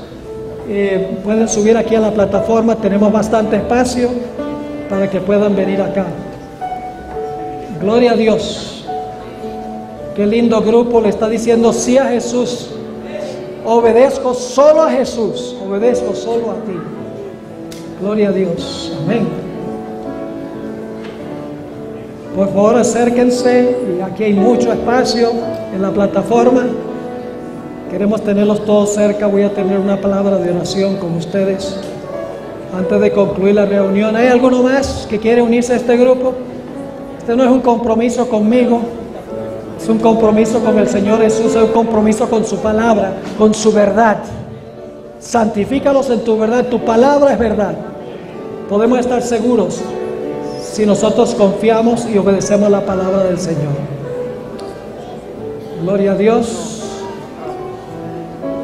Pueden subir aquí a la plataforma. Tenemos bastante espacio para que puedan venir acá. Gloria a Dios. Qué lindo grupo le está diciendo sí a Jesús. Obedezco solo a Jesús. Obedezco solo a ti. Gloria a Dios. Amén. Por favor, acérquense, y aquí hay mucho espacio en la plataforma. Queremos tenerlos todos cerca. Voy a tener una palabra de oración con ustedes antes de concluir la reunión. ¿Hay alguno más que quiere unirse a este grupo? Este no es un compromiso conmigo, es un compromiso con el Señor Jesús, es un compromiso con su palabra, con su verdad. Santifícalos en tu verdad, tu palabra es verdad. Podemos estar seguros si nosotros confiamos y obedecemos la palabra del Señor. Gloria a Dios.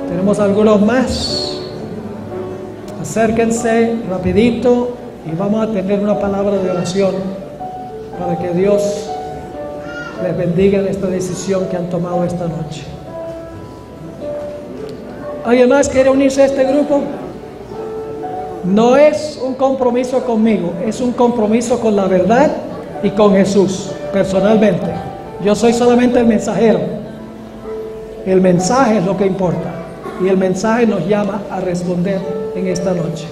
Tenemos algunos más. Acérquense rapidito y vamos a tener una palabra de oración para que Dios les bendiga en esta decisión que han tomado esta noche. ¿Alguien más quiere unirse a este grupo? No es un compromiso conmigo, es un compromiso con la verdad y con Jesús, personalmente. Yo soy solamente el mensajero. El mensaje es lo que importa. Y el mensaje nos llama a responder en esta noche.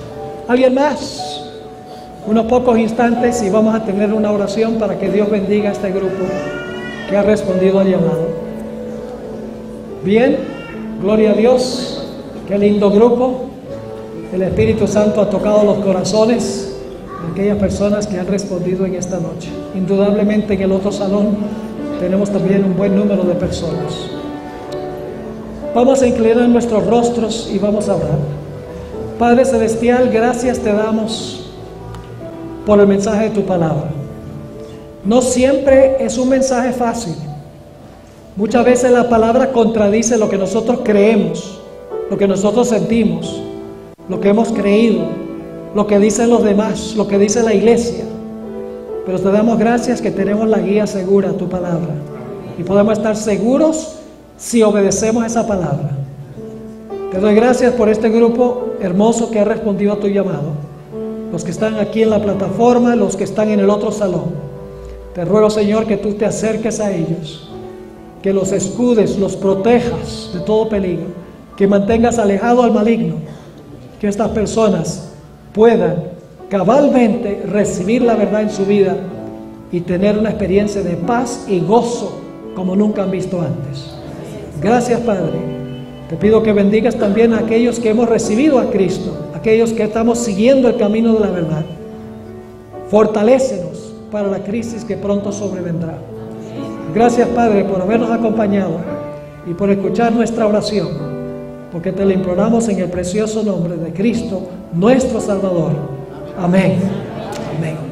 ¿Alguien más? Unos pocos instantes y vamos a tener una oración para que Dios bendiga a este grupo que ha respondido al llamado. Bien, gloria a Dios. Qué lindo grupo. El Espíritu Santo ha tocado los corazones de aquellas personas que han respondido en esta noche. Indudablemente en el otro salón tenemos también un buen número de personas. Vamos a inclinar nuestros rostros y vamos a orar. Padre Celestial, gracias te damos por el mensaje de tu palabra. No siempre es un mensaje fácil. Muchas veces la palabra contradice lo que nosotros creemos, lo que nosotros sentimos, lo que hemos creído, lo que dicen los demás, lo que dice la iglesia. Pero te damos gracias que tenemos la guía segura, tu palabra, y podemos estar seguros si obedecemos esa palabra. Te doy gracias por este grupo hermoso que ha respondido a tu llamado. Los que están aquí en la plataforma, los que están en el otro salón. Te ruego, Señor, que tú te acerques a ellos, que los escudes, los protejas de todo peligro, que mantengas alejado al maligno, que estas personas puedan cabalmente recibir la verdad en su vida y tener una experiencia de paz y gozo como nunca han visto antes. Gracias, Padre. Te pido que bendigas también a aquellos que hemos recibido a Cristo, aquellos que estamos siguiendo el camino de la verdad. Fortalécenos para la crisis que pronto sobrevendrá. Gracias, Padre, por habernos acompañado y por escuchar nuestra oración, porque te lo imploramos en el precioso nombre de Cristo, nuestro Salvador. Amén. Amén.